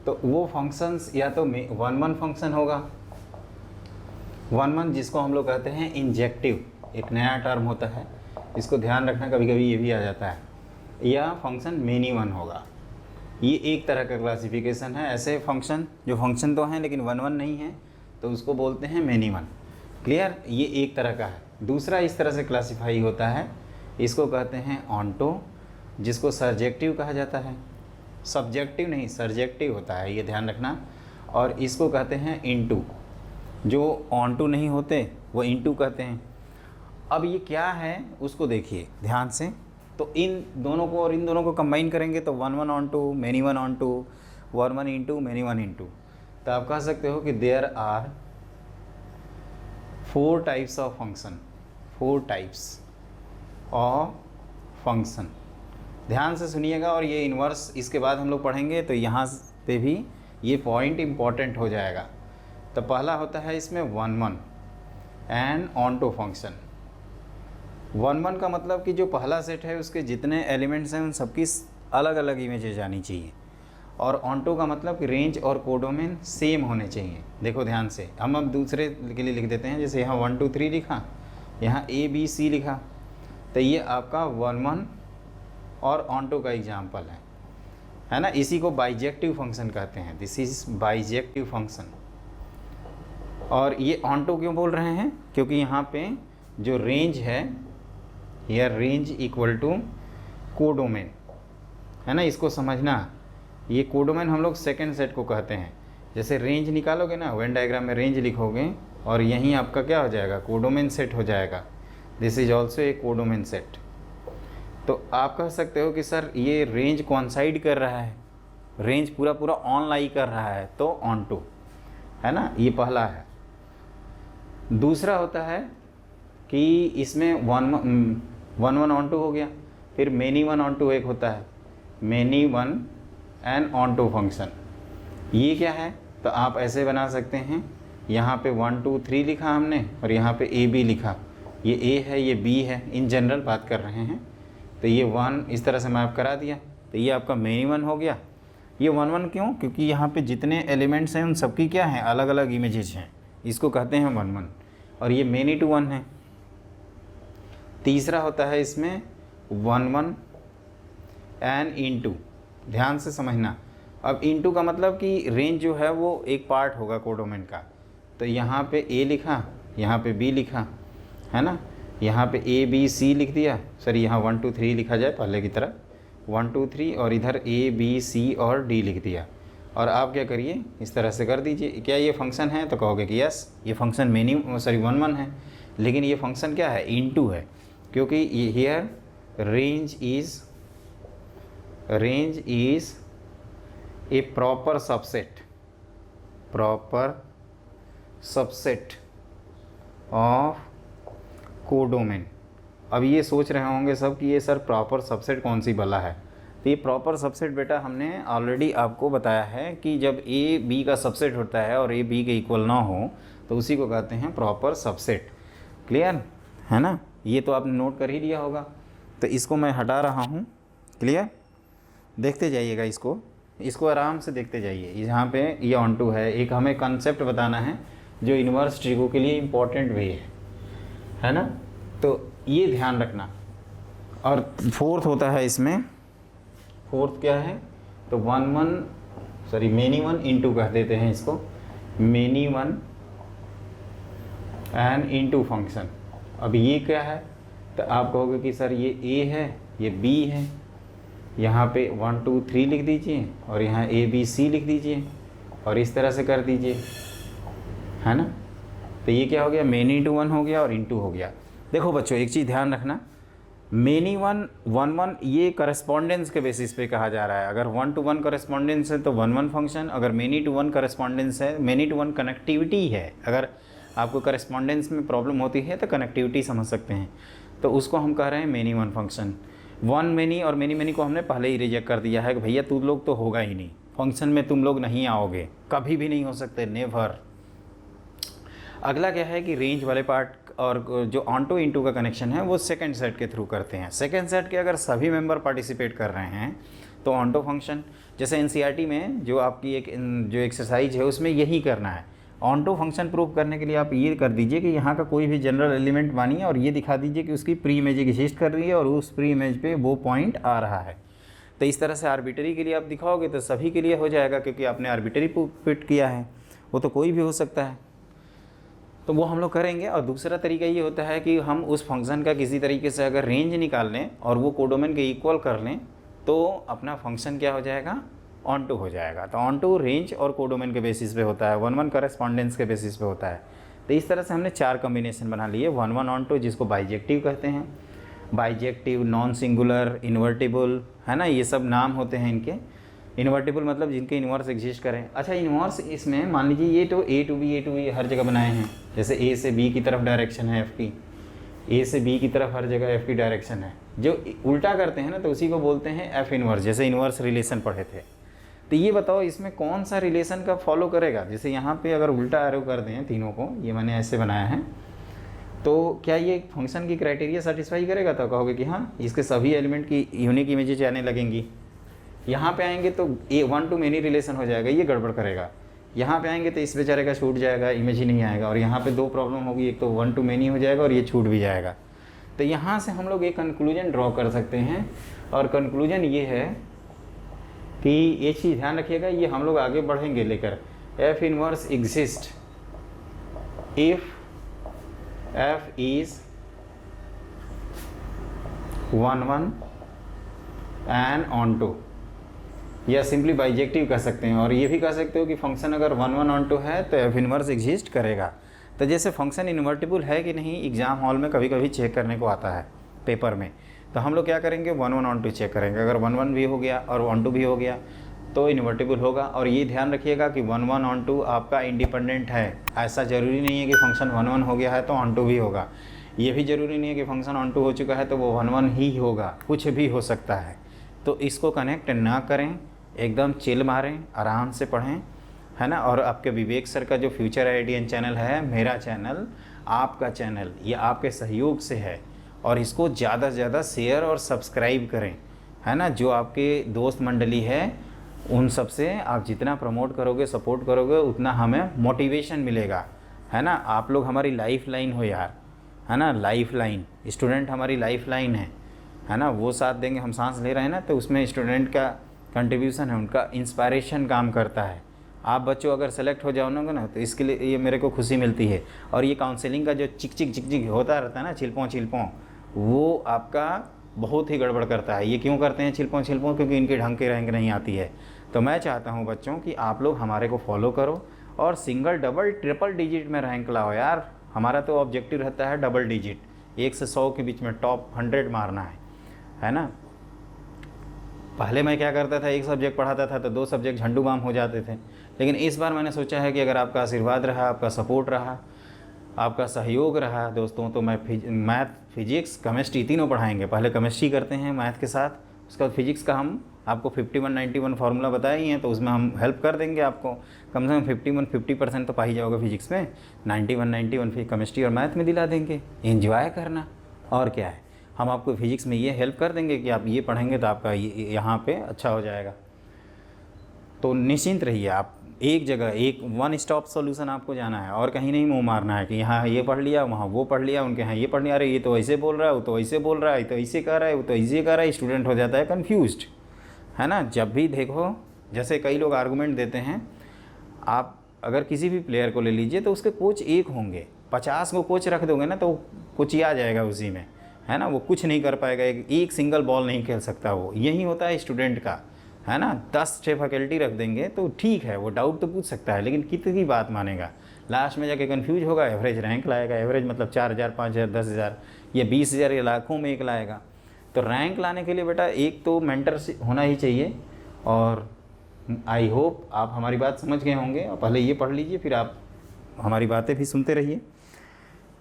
तो वो फंक्शंस या तो 1 1 फंक्शन होगा, 1 1 जिसको हम लोग कहते हैं इंजेक्टिव, एक नया टर्म होता है, इसको ध्यान रखना, कभी कभी ये भी आ जाता है, या फंक्शन मेनी 1 होगा। ये एक तरह का क्लासिफिकेशन है। ऐसे फंक्शन जो फंक्शन तो हैं लेकिन 1 1 नहीं है तो उसको बोलते हैं मेनी 1। क्लियर, ये एक तरह का है। दूसरा इस तरह से क्लासिफाई होता है, इसको कहते हैं ऑन्टो, जिसको सर्जेक्टिव कहा जाता है, सब्जेक्टिव नहीं सर्जेक्टिव होता है, ये ध्यान रखना। और इसको कहते हैं इनटू, जो ऑन्टू नहीं होते वो इनटू कहते हैं। अब ये क्या है उसको देखिए ध्यान से, तो इन दोनों को और इन दोनों को कंबाइन करेंगे तो 1 1 onto, many 1 onto, 1 1 into, many 1 into. तो आप कह सकते हो कि there are 4 types of function, 4 types of function. ध्यान से सुनिएगा, और ये इन्वर्स इसके बाद हम लोग पढ़ेंगे, तो यहाँ पे भी ये पॉइंट इम्पॉर्टेंट हो जाएगा। तो पहला होता है इसमें 1 1 एंड ऑन्टो फंक्शन। 1 1 का मतलब कि जो पहला सेट है उसके जितने एलिमेंट्स हैं उन सबकी अलग अलग इमेजेज आनी चाहिए, और ऑन्टो का मतलब कि रेंज और कोडोमेन सेम होने चाहिए। देखो ध्यान से, हम अब दूसरे के लिए लिख देते हैं, जैसे यहाँ 1 2 3 लिखा, यहाँ A B C लिखा, तो ये आपका 1 1 और ऑन्टो का एग्जाम्पल है ना। इसी को बाइजेक्टिव फंक्शन कहते हैं, दिस इज बाइजेक्टिव फंक्शन। और ये ऑन्टो क्यों बोल रहे हैं, क्योंकि यहाँ पे जो रेंज है, यह रेंज इक्वल टू कोडोमेन, है ना, इसको समझना। ये कोडोमेन हम लोग सेकेंड सेट को कहते हैं। जैसे रेंज निकालोगे ना, वेन डायग्राम में रेंज लिखोगे और यहीं आपका क्या हो जाएगा, कोडोमेन सेट हो जाएगा। This is also a codomain set. तो आप कह सकते हो कि सर ये रेंज कॉन्साइड कर रहा है, रेंज पूरा पूरा ऑन लाई कर रहा है, तो ऑन टू, है ना, ये पहला है। दूसरा होता है कि इसमें 1 1 ऑन टू हो गया, फिर मेनी 1 ऑन टू एक होता है, many 1 and onto function. ये क्या है, तो आप ऐसे बना सकते हैं, यहाँ पे 1 2 3 लिखा हमने और यहाँ पे A B लिखा, ये A है ये B है, इन जनरल बात कर रहे हैं। तो ये 1 इस तरह से मैप करा दिया, तो ये आपका मेनी 1 हो गया। ये 1 1 क्यों, क्योंकि यहाँ पे जितने एलिमेंट्स हैं उन सबकी क्या है, अलग अलग इमेजेस हैं, इसको कहते हैं 1 1। और ये मेनी टू 1 है। तीसरा होता है इसमें 1 1 एंड इनटू, ध्यान से समझना। अब इनटू का मतलब कि रेंज जो है वो एक पार्ट होगा कोडोमेन का, तो यहाँ पे A लिखा, यहाँ पे B लिखा, है ना। यहाँ पे ए बी सी लिख दिया, सॉरी यहाँ 1 2 3 लिखा जाए पहले की तरह, 1 2 3 और इधर ए बी सी और डी लिख दिया। और आप क्या करिए, इस तरह से कर दीजिए। क्या ये फंक्शन है, तो कहोगे कि यस ये फंक्शन सॉरी 1 1 है, लेकिन ये फंक्शन क्या है, इनटू है, क्योंकि ये here range is a proper subset of codomain. अब ये सोच रहे होंगे सब कि ये सर प्रॉपर सबसेट कौन सी भला है। तो ये प्रॉपर सबसेट बेटा हमने ऑलरेडी आपको बताया है कि जब ए बी का सबसेट होता है और ए बी के इक्वल ना हो तो उसी को कहते हैं प्रॉपर सबसेट। क्लियर है ना, ये तो आपने नोट कर ही लिया होगा। तो इसको मैं हटा रहा हूँ। क्लियर, देखते जाइएगा इसको आराम से देखते जाइए। यहाँ पे ये ऑन टू है, एक हमें कंसेप्ट बताना है जो इन्वर्स ट्रिगो के लिए इम्पोर्टेंट भी है ना, तो ये ध्यान रखना। और फोर्थ होता है इसमें, फोर्थ क्या है, तो मेनी वन इंटू कह देते हैं इसको, many one and into function. अब ये क्या है, तो आप कहोगे कि सर ये ए है ये बी है, यहाँ पे 1 2 3 लिख दीजिए और यहाँ ए बी सी लिख दीजिए और इस तरह से कर दीजिए, है ना। तो ये क्या हो गया, मेनी टू वन हो गया और इनटू हो गया। देखो बच्चों एक चीज़ ध्यान रखना, मेनी वन 1 1 ये करस्पॉन्डेंस के बेसिस पे कहा जा रहा है। अगर 1 to 1 करस्पॉन्डेंस है तो 1 1 फंक्शन, अगर मेनी टू वन करस्पॉन्डेंस है, मेनी टू वन कनेक्टिविटी है, अगर आपको करस्पॉन्डेंस में प्रॉब्लम होती है तो कनेक्टिविटी समझ सकते हैं, तो उसको हम कह रहे हैं मेनी वन फंक्शन। 1 मेनी और मेनी को हमने पहले ही रिजेक्ट कर दिया है कि भैया तुम लोग तो होगा ही नहीं, फंक्शन में तुम लोग नहीं आओगे, कभी भी नहीं हो सकते, नेवर। अगला क्या है कि रेंज वाले पार्ट और जो ऑन टू इनटू का कनेक्शन है वो सेकंड सेट के थ्रू करते हैं। सेकंड सेट के अगर सभी मेंबर पार्टिसिपेट कर रहे हैं तो ऑन टू फंक्शन, जैसे एनसीईआरटी में जो आपकी जो एक्सरसाइज है उसमें यही करना है। ऑन टू फंक्शन प्रूव करने के लिए आप ये कर दीजिए कि यहाँ का कोई भी जनरल एलिमेंट मानिए और ये दिखा दीजिए कि उसकी प्री इमेज एग्जिस्ट कर रही है और उस प्री इमेज पे वो पॉइंट आ रहा है। तो इस तरह से आर्बिटरी के लिए आप दिखाओगे तो सभी के लिए हो जाएगा, क्योंकि आपने आर्बिटरी फिट किया है, वो तो कोई भी हो सकता है, तो वो हम लोग करेंगे। और दूसरा तरीका ये होता है कि हम उस फंक्शन का किसी तरीके से अगर रेंज निकाल लें और वो कोडोमेन के इक्वल कर लें तो अपना फंक्शन क्या हो जाएगा, ऑन टू हो जाएगा। तो ऑन टू रेंज और कोडोमेन के बेसिस पे होता है, 1 1 करस्पॉन्डेंस के बेसिस पे होता है। तो इस तरह से हमने 4 कॉम्बिनेशन बना लिए, 1 1 ऑन टू, जिसको बाइजेक्टिव कहते हैं, बाइजेक्टिव, नॉन सिंगुलर, इन्वर्टिबल, है ना, ये सब नाम होते हैं इनके। इन्वर्टिबल मतलब जिनके इन्वर्स एग्जिस्ट करें। अच्छा इन्वर्स इसमें मान लीजिए ये तो ए टू बी हर जगह बनाए हैं, जैसे ए से बी की तरफ डायरेक्शन है एफ़ की, ए से बी की तरफ हर जगह एफ़ की डायरेक्शन है। जो उल्टा करते हैं ना तो उसी को बोलते हैं एफ़ इन्वर्स, जैसे इन्वर्स रिलेशन पढ़े थे। तो ये बताओ इसमें कौन सा रिलेशन का फॉलो करेगा। जैसे यहाँ पे अगर उल्टा एरो कर दें तीनों को, ये मैंने ऐसे बनाया है, तो क्या ये फंक्शन की क्राइटेरिया सेटिस्फाई करेगा। तो कहोगे कि हाँ, इसके सभी एलिमेंट की यूनिक इमेजेज आने लगेंगी। यहाँ पे आएंगे तो ए 1 to मेनी रिलेशन हो जाएगा, ये गड़बड़ करेगा। यहाँ पे आएंगे तो इस बेचारे का छूट जाएगा, इमेज ही नहीं आएगा। और यहाँ पे 2 प्रॉब्लम होगी, एक तो 1 to मेनी हो जाएगा और ये छूट भी जाएगा। तो यहाँ से हम लोग एक कंक्लूजन ड्रॉ कर सकते हैं, और कंक्लूजन ये है कि ये चीज़ ध्यान रखिएगा, ये हम लोग आगे बढ़ेंगे लेकर, f inverse exist if f is 1 1 and onto, या सिंपली बाइजेक्टिव कह सकते हैं। और ये भी कह सकते हो कि फंक्शन अगर 1 1 ऑन टू है तो एफ इनवर्स एग्जिस्ट करेगा। तो जैसे फंक्शन इन्वर्टिबल है कि नहीं, एग्जाम हॉल में कभी कभी चेक करने को आता है पेपर में, तो हम लोग क्या करेंगे, 1 1 ऑन टू चेक करेंगे। अगर 1 1 भी हो गया और ऑन टू भी हो गया तो इन्वर्टिबल होगा। और ये ध्यान रखिएगा कि 1 1 ऑन टू आपका इंडिपेंडेंट है, ऐसा ज़रूरी नहीं है कि फंक्शन 1 1 हो गया है तो ऑन टू भी होगा। ये भी ज़रूरी नहीं है कि फंक्शन ऑन टू हो चुका है तो वो 1 1 ही होगा, कुछ भी हो सकता है। तो इसको कनेक्ट ना करें, एकदम चिल मारें, आराम से पढ़ें, है ना। और आपके विवेक सर का जो फ्यूचर आइडियन चैनल है, मेरा चैनल, आपका चैनल, ये आपके सहयोग से है, और इसको ज़्यादा से ज़्यादा शेयर और सब्सक्राइब करें, है ना। जो आपके दोस्त मंडली है उन सब से आप जितना प्रमोट करोगे, सपोर्ट करोगे, उतना हमें मोटिवेशन मिलेगा, है ना। आप लोग हमारी लाइफ लाइन हो यार, है ना, लाइफ लाइन, स्टूडेंट हमारी लाइफ लाइन है ना। वो साथ देंगे, हम सांस ले रहे हैं ना, तो उसमें स्टूडेंट का कंट्रीब्यूशन है, उनका इंस्पायरेशन काम करता है। आप बच्चों अगर सेलेक्ट हो जाओगे ना तो इसके लिए ये मेरे को खुशी मिलती है। और ये काउंसलिंग का जो चिक चिक होता रहता है ना, छिलपों, वो आपका बहुत ही गड़बड़ करता है। ये क्यों करते हैं छिलपों? क्योंकि इनके ढंग के रैंक नहीं आती है। तो मैं चाहता हूँ बच्चों कि आप लोग हमारे को फॉलो करो और सिंगल, डबल, ट्रिपल डिजिट में रैंक लाओ यार। हमारा तो ऑब्जेक्टिव रहता है डबल डिजिट, 1 से 100 के बीच में टॉप 100 मारना है ना। पहले मैं क्या करता था, एक सब्जेक्ट पढ़ाता था तो 2 सब्जेक्ट झंडू बाम हो जाते थे। लेकिन इस बार मैंने सोचा है कि अगर आपका आशीर्वाद रहा, आपका सपोर्ट रहा, आपका सहयोग रहा दोस्तों, तो मैं मैथ, फिजिक्स, केमिस्ट्री तीनों पढ़ाएंगे। पहले केमिस्ट्री करते हैं मैथ के साथ, उसके बाद फिजिक्स का हम आपको 51 91 फार्मूला बताए ही हैं, तो उसमें हम हेल्प कर देंगे आपको। कम से कम 50% तो पा ही जाओगे फिजिक्स में, 91 फिर केमिस्ट्री और मैथ में दिला देंगे। एंजॉय करना, और क्या है। हम आपको फिजिक्स में ये हेल्प कर देंगे कि आप ये पढ़ेंगे तो आपका यहाँ पे अच्छा हो जाएगा। तो निश्चिंत रहिए, आप एक जगह, एक वन स्टॉप सॉल्यूशन आपको जाना है, और कहीं नहीं मुँह मारना है कि यहाँ ये पढ़ लिया, वहाँ वो पढ़ लिया, उनके यहाँ ये पढ़ लिया, अरे ये तो ऐसे बोल रहा है, वो तो ऐसे बोल रहा है, ये तो ऐसे कर रहा है, वो तो ऐसे कर रहा है। स्टूडेंट हो जाता है कन्फ्यूज्ड, है ना। जब भी देखो, जैसे कई लोग आर्गूमेंट देते हैं, आप अगर किसी भी प्लेयर को ले लीजिए तो उसके कोच एक होंगे, 50 को कोच रख दोगे ना तो कुछ ही आ जाएगा उसी में, है ना। वो कुछ नहीं कर पाएगा, एक सिंगल बॉल नहीं खेल सकता वो। यही होता है स्टूडेंट का, है ना। 10 6 फैकल्टी रख देंगे तो ठीक है, वो डाउट तो पूछ सकता है, लेकिन कितनी बात मानेगा। लास्ट में जाके कन्फ्यूज होगा, एवरेज रैंक लाएगा। एवरेज मतलब 4000, 5000, 10,000 या 20,000 या लाखों में एक लाएगा। तो रैंक लाने के लिए बेटा एक तो मेंटर होना ही चाहिए। और आई होप आप हमारी बात समझ गए होंगे, और पहले ये पढ़ लीजिए, फिर आप हमारी बातें भी सुनते रहिए,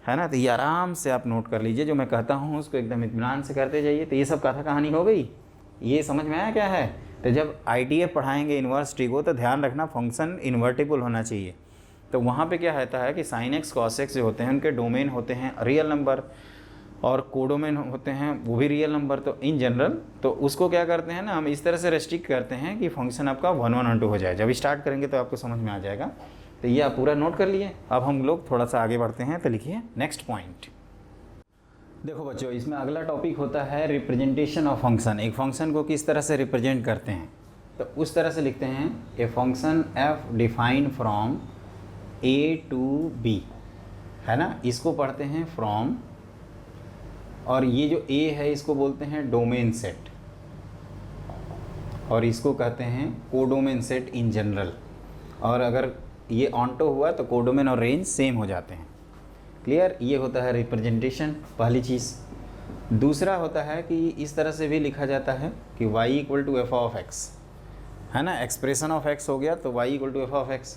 है ना। तो ये आराम से आप नोट कर लीजिए, जो मैं कहता हूँ उसको एकदम इत्मीनान से करते जाइए। तो ये सब कथा कहानी हो गई, ये समझ में आया क्या है। तो जब ITF पढ़ाएंगे यूनिवर्सिटी को, तो ध्यान रखना फंक्शन इन्वर्टिबल होना चाहिए। तो वहाँ पे क्या रहता है कि sin x cos x जो होते हैं उनके डोमेन होते हैं रियल नंबर, और कोडोमेन होते हैं वो भी रियल नंबर। तो इन जनरल तो उसको क्या करते हैं ना, हम इस तरह से रेस्ट्रिक्ट करते हैं कि फंक्शन आपका 1 1 और 2 हो जाए। जब स्टार्ट करेंगे तो आपको समझ में आ जाएगा। तो ये आप पूरा नोट कर लिए। अब हम लोग थोड़ा सा आगे बढ़ते हैं, तो लिखिए नेक्स्ट पॉइंट। देखो बच्चों, इसमें अगला टॉपिक होता है रिप्रेजेंटेशन ऑफ फंक्शन। एक फंक्शन को किस तरह से रिप्रेजेंट करते हैं, तो उस तरह से लिखते हैं a function f defined from a to b, है ना। इसको पढ़ते हैं फ्रॉम, और ये जो a है इसको बोलते हैं डोमेन सेट, और इसको कहते हैं कोडोमेन सेट इन जनरल। और अगर ये ऑन्टो हुआ तो कोडोमेन और रेंज सेम हो जाते हैं। क्लियर। ये होता है रिप्रेजेंटेशन, पहली चीज़। दूसरा होता है कि इस तरह से भी लिखा जाता है कि y = f of x, है ना। एक्सप्रेशन ऑफ x हो गया तो y = f of x,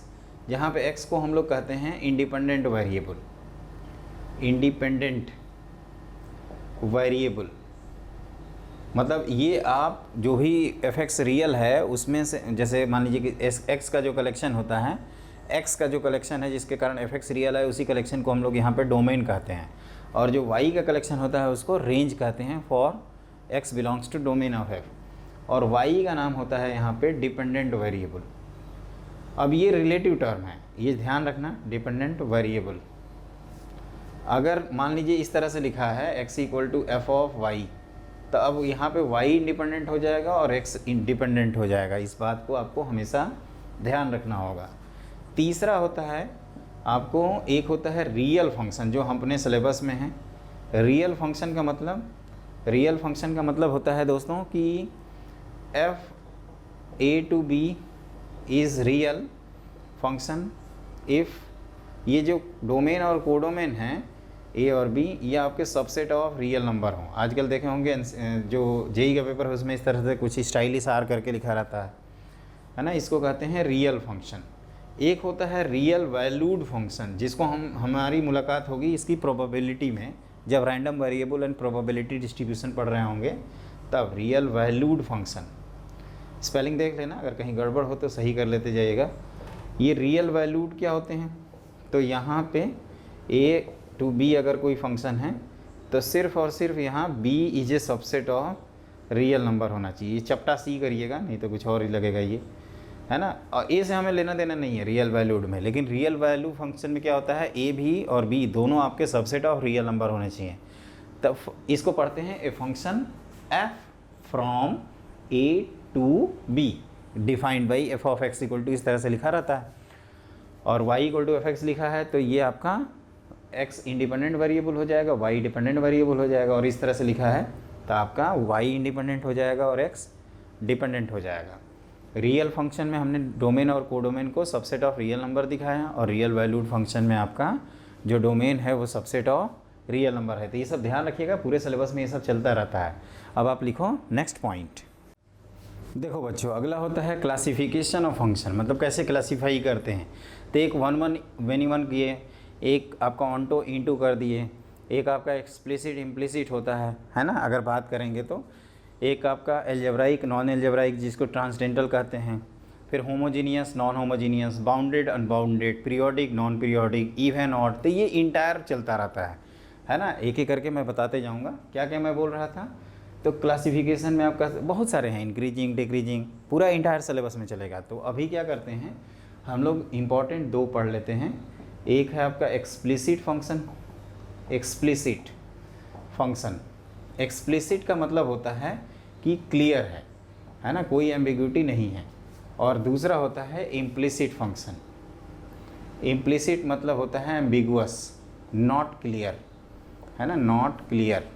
जहाँ पे x को हम लोग कहते हैं इंडिपेंडेंट वेरिएबल। इंडिपेंडेंट वेरिएबल मतलब ये आप जो भी f(x) रियल है उसमें से, जैसे मान लीजिए कि x का जो कलेक्शन होता है, x का जो कलेक्शन है जिसके कारण f(x) रियल है, उसी कलेक्शन को हम लोग यहाँ पे डोमेन कहते हैं। और जो y का कलेक्शन होता है उसको रेंज कहते हैं, for x belongs to domain of f। और y का नाम होता है यहाँ पे डिपेंडेंट वेरिएबल। अब ये रिलेटिव टर्म है, ये ध्यान रखना, डिपेंडेंट वेरिएबल। अगर मान लीजिए इस तरह से लिखा है x = f of y, तो अब यहाँ पे y इंडिपेंडेंट हो जाएगा और x इंडिपेंडेंट हो जाएगा। इस बात को आपको हमेशा ध्यान रखना होगा। तीसरा होता है आपको, एक होता है रियल फंक्शन, जो हम अपने सिलेबस में है। रियल फंक्शन का मतलब होता है दोस्तों कि f a to b is real function if ये जो डोमेन और कोडोमेन हैं ए और बी, ये आपके सबसेट ऑफ रियल नंबर हों। आजकल देखे होंगे जो जेई का पेपर है उसमें इस तरह से कुछ स्टाइलिश आर करके लिखा रहता है ना। इसको कहते हैं रियल फंक्शन। एक होता है रियल वैल्यूड फंक्शन, जिसको हमारी मुलाकात होगी इसकी प्रोबेबिलिटी में, जब random variable and probability distribution पढ़ रहे होंगे तब। रियल वैल्यूड फंक्शन, स्पेलिंग देख लेना, अगर कहीं गड़बड़ हो तो सही कर लेते जाइएगा। ये रियल वैल्यूड क्या होते हैं, तो यहाँ पे a to b अगर कोई फंक्शन है तो सिर्फ और सिर्फ यहाँ b is a subset of real number होना चाहिए। चपटा सी करिएगा, नहीं तो कुछ और ही लगेगा ये, है ना। और a से हमें लेना देना नहीं है रियल वैल्यूड में, लेकिन रियल वैल्यू फंक्शन में क्या होता है, a भी और b दोनों आपके सबसेट ऑफ रियल नंबर होने चाहिए। तब इसको पढ़ते हैं ए फंक्शन f फ्रॉम a to b, defined by f of x equal to इस तरह से लिखा रहता है, और y equal to f x लिखा है तो ये आपका x इंडिपेंडेंट वेरिएबल हो जाएगा, y डिपेंडेंट वेरिएबल हो जाएगा, और इस तरह से लिखा है तो आपका y इंडिपेंडेंट हो जाएगा और x डिपेंडेंट हो जाएगा। रियल फंक्शन में हमने डोमेन और कोडोमेन को सबसेट ऑफ रियल नंबर दिखाया, और रियल वैल्यूड फंक्शन में आपका जो डोमेन है वो सबसेट ऑफ रियल नंबर है। तो ये सब ध्यान रखिएगा, पूरे सिलेबस में ये सब चलता रहता है। अब आप लिखो नेक्स्ट पॉइंट। देखो बच्चों, अगला होता है क्लासिफिकेशन ऑफ फंक्शन, मतलब कैसे क्लासीफाई करते हैं। तो एक 1 1 वेनी 1 किए, एक आपका ऑनटो इनटू कर दिए, एक आपका एक्सप्लिसिट इम्प्लिसिट होता है ना, अगर बात करेंगे तो एक आपका एल्जेब्राइक नॉन एल्जेब्राइक जिसको ट्रांसडेंटल कहते हैं, फिर homogeneous non homogeneous, bounded unbounded, periodic non periodic, even odd. तो ये इंटायर चलता रहता है ना, एक एक करके मैं बताते जाऊँगा क्या क्या मैं बोल रहा था। तो क्लासिफिकेशन में आपका बहुत सारे हैं, इंक्रीजिंग डिक्रीजिंग, पूरा इंटायर सिलेबस में चलेगा। तो अभी क्या करते हैं हम लोग, इम्पॉर्टेंट 2 पढ़ लेते हैं। एक है आपका explicit function, explicit function. Explicit का मतलब होता है कि क्लियर है ना, कोई एम्बिग्यूटी नहीं है। और दूसरा होता है इम्प्लिसिट फंक्शन। इम्प्लिसिट मतलब होता है एम्बिगुअस, नॉट क्लियर, है ना, not clear,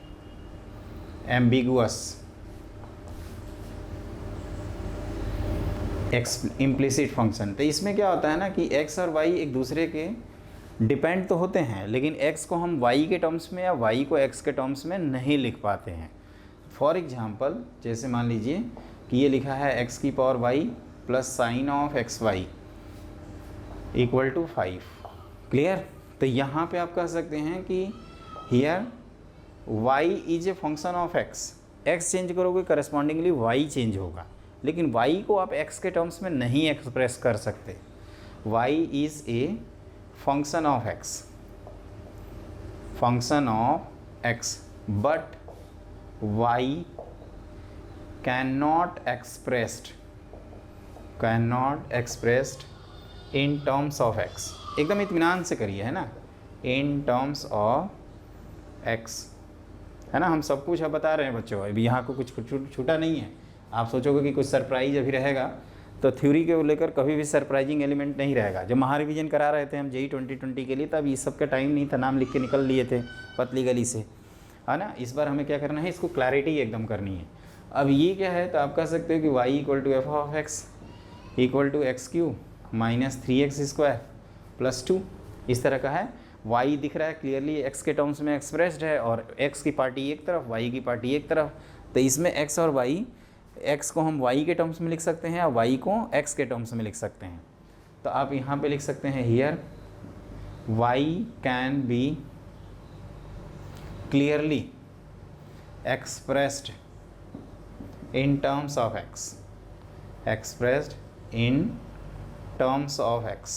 ambiguous. Implicit function, तो इसमें क्या होता है ना कि x और y एक दूसरे के डिपेंड तो होते हैं, लेकिन x को हम y के टर्म्स में या y को x के टर्म्स में नहीं लिख पाते हैं। फॉर एग्जांपल, जैसे मान लीजिए कि ये लिखा है x की power y plus sine of x y equal to 5। Clear. तो यहाँ पे आप कह सकते हैं कि here y is a function of x change करोगे करस्पॉन्डिंगली y चेंज होगा, लेकिन y को आप x के टर्म्स में नहीं एक्सप्रेस कर सकते। y is a function of x, but y cannot expressed in terms of x। एकदम इत्मीनान से करिए, है ना, in terms of x, है ना। हम सब कुछ अब बता रहे हैं बच्चों, अभी यहाँ को कुछ छूटा नहीं है। आप सोचोगे कि कुछ सरप्राइज अभी रहेगा, तो थ्योरी के लेकर कभी भी सरप्राइजिंग एलिमेंट नहीं रहेगा। जब महारिविजन करा रहे थे हम JEE 2020 के लिए, तब इस सब का टाइम नहीं था, नाम लिख के निकल लिए थे पतली गली से, है ना। इस बार हमें क्या करना है, इसको क्लैरिटी एकदम करनी है। अब ये क्या है, तो आप कह सकते हो कि y equal to f of x equal to x cube minus 3x² plus 2, इस तरह का है। y दिख रहा है क्लियरली x के टर्म्स में एक्सप्रेस्ड है, और x की पार्टी एक तरफ, y की पार्टी एक तरफ। तो इसमें x और y, x को हम y के टर्म्स में लिख सकते हैं और y को x के टर्म्स में लिख सकते हैं। तो आप यहाँ पे लिख सकते हैं here y can be clearly expressed in terms of x, expressed in terms of x,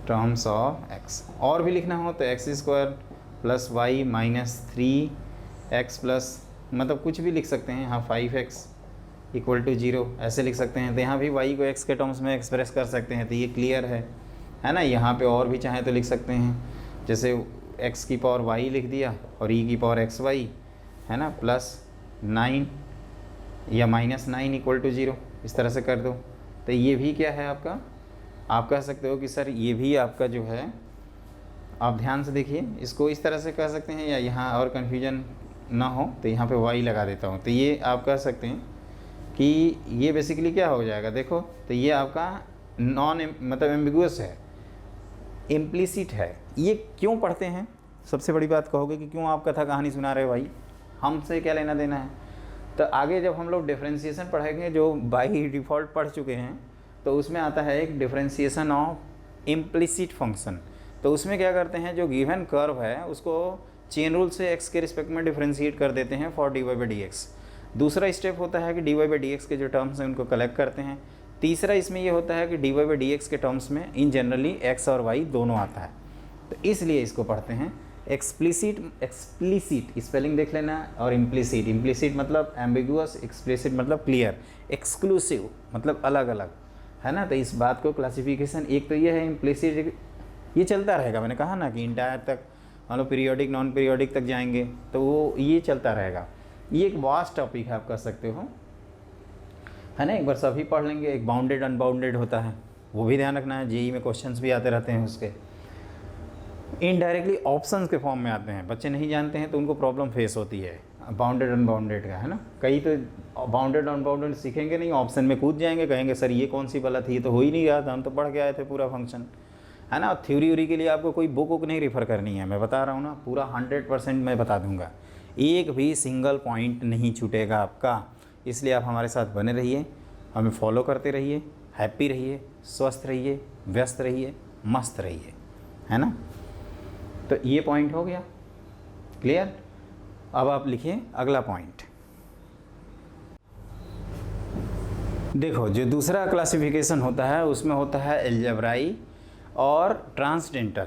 terms of x। और भी लिखना हो तो x² plus Y minus 3x plus, मतलब कुछ भी लिख सकते हैं। हाँ, 5x इक्वल टू 0 ऐसे लिख सकते हैं। तो यहाँ भी y को x के टर्म्स में एक्सप्रेस कर सकते हैं, तो ये क्लियर है ना। यहाँ पे और भी चाहें तो लिख सकते हैं, जैसे x की पावर y लिख दिया और e की पावर xy, है ना, प्लस 9 या माइनस 9 इक्वल टू 0, इस तरह से कर दो। तो ये भी क्या है आपका, आप कह सकते हो कि सर ये भी आपका जो है, आप ध्यान से देखिए, इसको इस तरह से कह सकते हैं, या यहाँ और कन्फ्यूजन ना हो तो यहाँ पे y लगा देता हूँ। तो ये आप कह सकते हैं कि ये बेसिकली क्या हो जाएगा, देखो, तो ये आपका मतलब एम्बिगुअस है, इम्प्लिसिट है। ये क्यों पढ़ते हैं, सबसे बड़ी बात कहोगे कि क्यों आप कथा कहानी सुना रहे हो भाई, हमसे क्या लेना देना है। तो आगे जब हम लोग डिफरेंशिएशन पढ़ेंगे, जो बाई डिफ़ॉल्ट पढ़ चुके हैं, तो उसमें आता है एक डिफरेंशिएशन ऑफ इम्प्लिसिट फंक्शन। तो उसमें क्या करते हैं, जो गिवन कर्व है उसको चेन रूल से x के रिस्पेक्ट में डिफरेंशिएट कर देते हैं फॉर dy/dx। दूसरा स्टेप होता है कि dy/dx के जो टर्म्स हैं उनको कलेक्ट करते हैं। तीसरा इसमें ये होता है कि dy/dx के टर्म्स में इन जनरली x और y दोनों आता है, तो इसलिए इसको पढ़ते हैं एक्सप्लिसिट स्पेलिंग देख लेना, और इम्प्लिसिट मतलब एम्बिगुअस, एक्सप्लिसिट मतलब क्लियर, एक्सक्लूसिव मतलब अलग अलग, है ना। तो इस बात को क्लासिफिकेशन, एक तो ये है इम्प्लिसिट, ये चलता रहेगा, मैंने कहा ना कि इंटायर तक हम लोग पीरियोडिक नॉन पीरियोडिक तक जाएंगे, तो वो ये चलता रहेगा। ये एक वास्ट टॉपिक है, आप कह सकते हो। है ना, एक बार सभी पढ़ लेंगे। एक बाउंडेड अनबाउंडेड होता है, वो भी ध्यान रखना है, जेई में क्वेश्चंस भी आते रहते हैं उसके। इनडायरेक्टली ऑप्शंस के फॉर्म में आते हैं, बच्चे नहीं जानते हैं तो उनको प्रॉब्लम फेस होती है बाउंडेड अनबाउंडेड का, है ना। कई तो बाउंडेड अनबाउंडेड सीखेंगे नहीं, ऑप्शन में कूद जाएंगे, कहेंगे सर ये कौन सी वाला थी, ये तो हो ही नहीं रहा था, हम तो पढ़ के आए थे पूरा फंक्शन, है ना। थ्योरी व्यूरी के लिए आपको कोई बुक वुक नहीं रेफ़र करनी है, मैं बता रहा हूँ ना, पूरा 100% मैं बता दूँगा, एक भी सिंगल पॉइंट नहीं छूटेगा आपका। इसलिए आप हमारे साथ बने रहिए, हमें फॉलो करते रहिए, हैप्पी रहिए, स्वस्थ रहिए, व्यस्त रहिए, मस्त रहिए, है ना। तो ये पॉइंट हो गया क्लियर। अब आप लिखिए अगला पॉइंट। देखो, जो दूसरा क्लासिफिकेशन होता है उसमें होता है अलजेब्राई और ट्रांसडेंटल।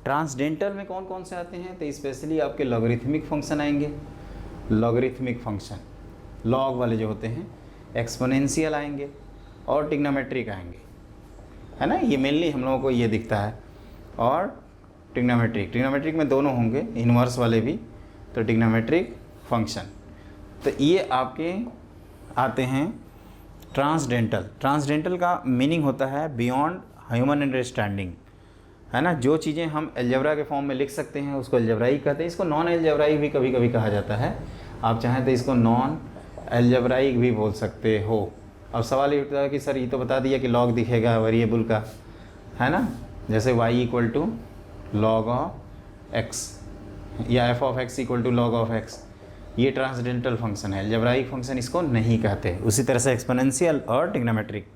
ट्रांसडेंटल में कौन कौन से आते हैं, तो स्पेशली आपके लॉगरिथमिक फंक्शन आएंगे, लॉगरिथमिक फंक्शन लॉग वाले जो होते हैं, एक्सपोनेंशियल आएंगे और ट्रिग्नोमेट्रिक आएंगे, है ना। ये मेनली हम लोगों को ये दिखता है। और ट्रिग्नोमेट्रिक में दोनों होंगे, इन्वर्स वाले भी, तो ट्रिग्नोमेट्रिक फंक्शन। तो ये आपके आते हैं ट्रांसडेंटल। ट्रांसडेंटल का मीनिंग होता है बियॉन्ड ह्यूमन अंडरस्टैंडिंग, है ना। जो चीज़ें हम अलजेब्रा के फॉर्म में लिख सकते हैं उसको अलजेब्राइक कहते हैं। इसको नॉन अलजेब्राइक भी कभी कभी कहा जाता है, आप चाहें तो इसको नॉन अलजेब्राइक भी बोल सकते हो। अब सवाल ये उठता है कि सर ये तो बता दिया कि लॉग दिखेगा वेरिएबल का, है ना, जैसे y = log ऑफ x या f of x = log of x, ये ट्रांसडेंटल फंक्शन है, अलजेब्राइक फंक्शन इसको नहीं कहते। उसी तरह से एक्सपोनेंशियल और ट्रिग्नोमेट्रिक।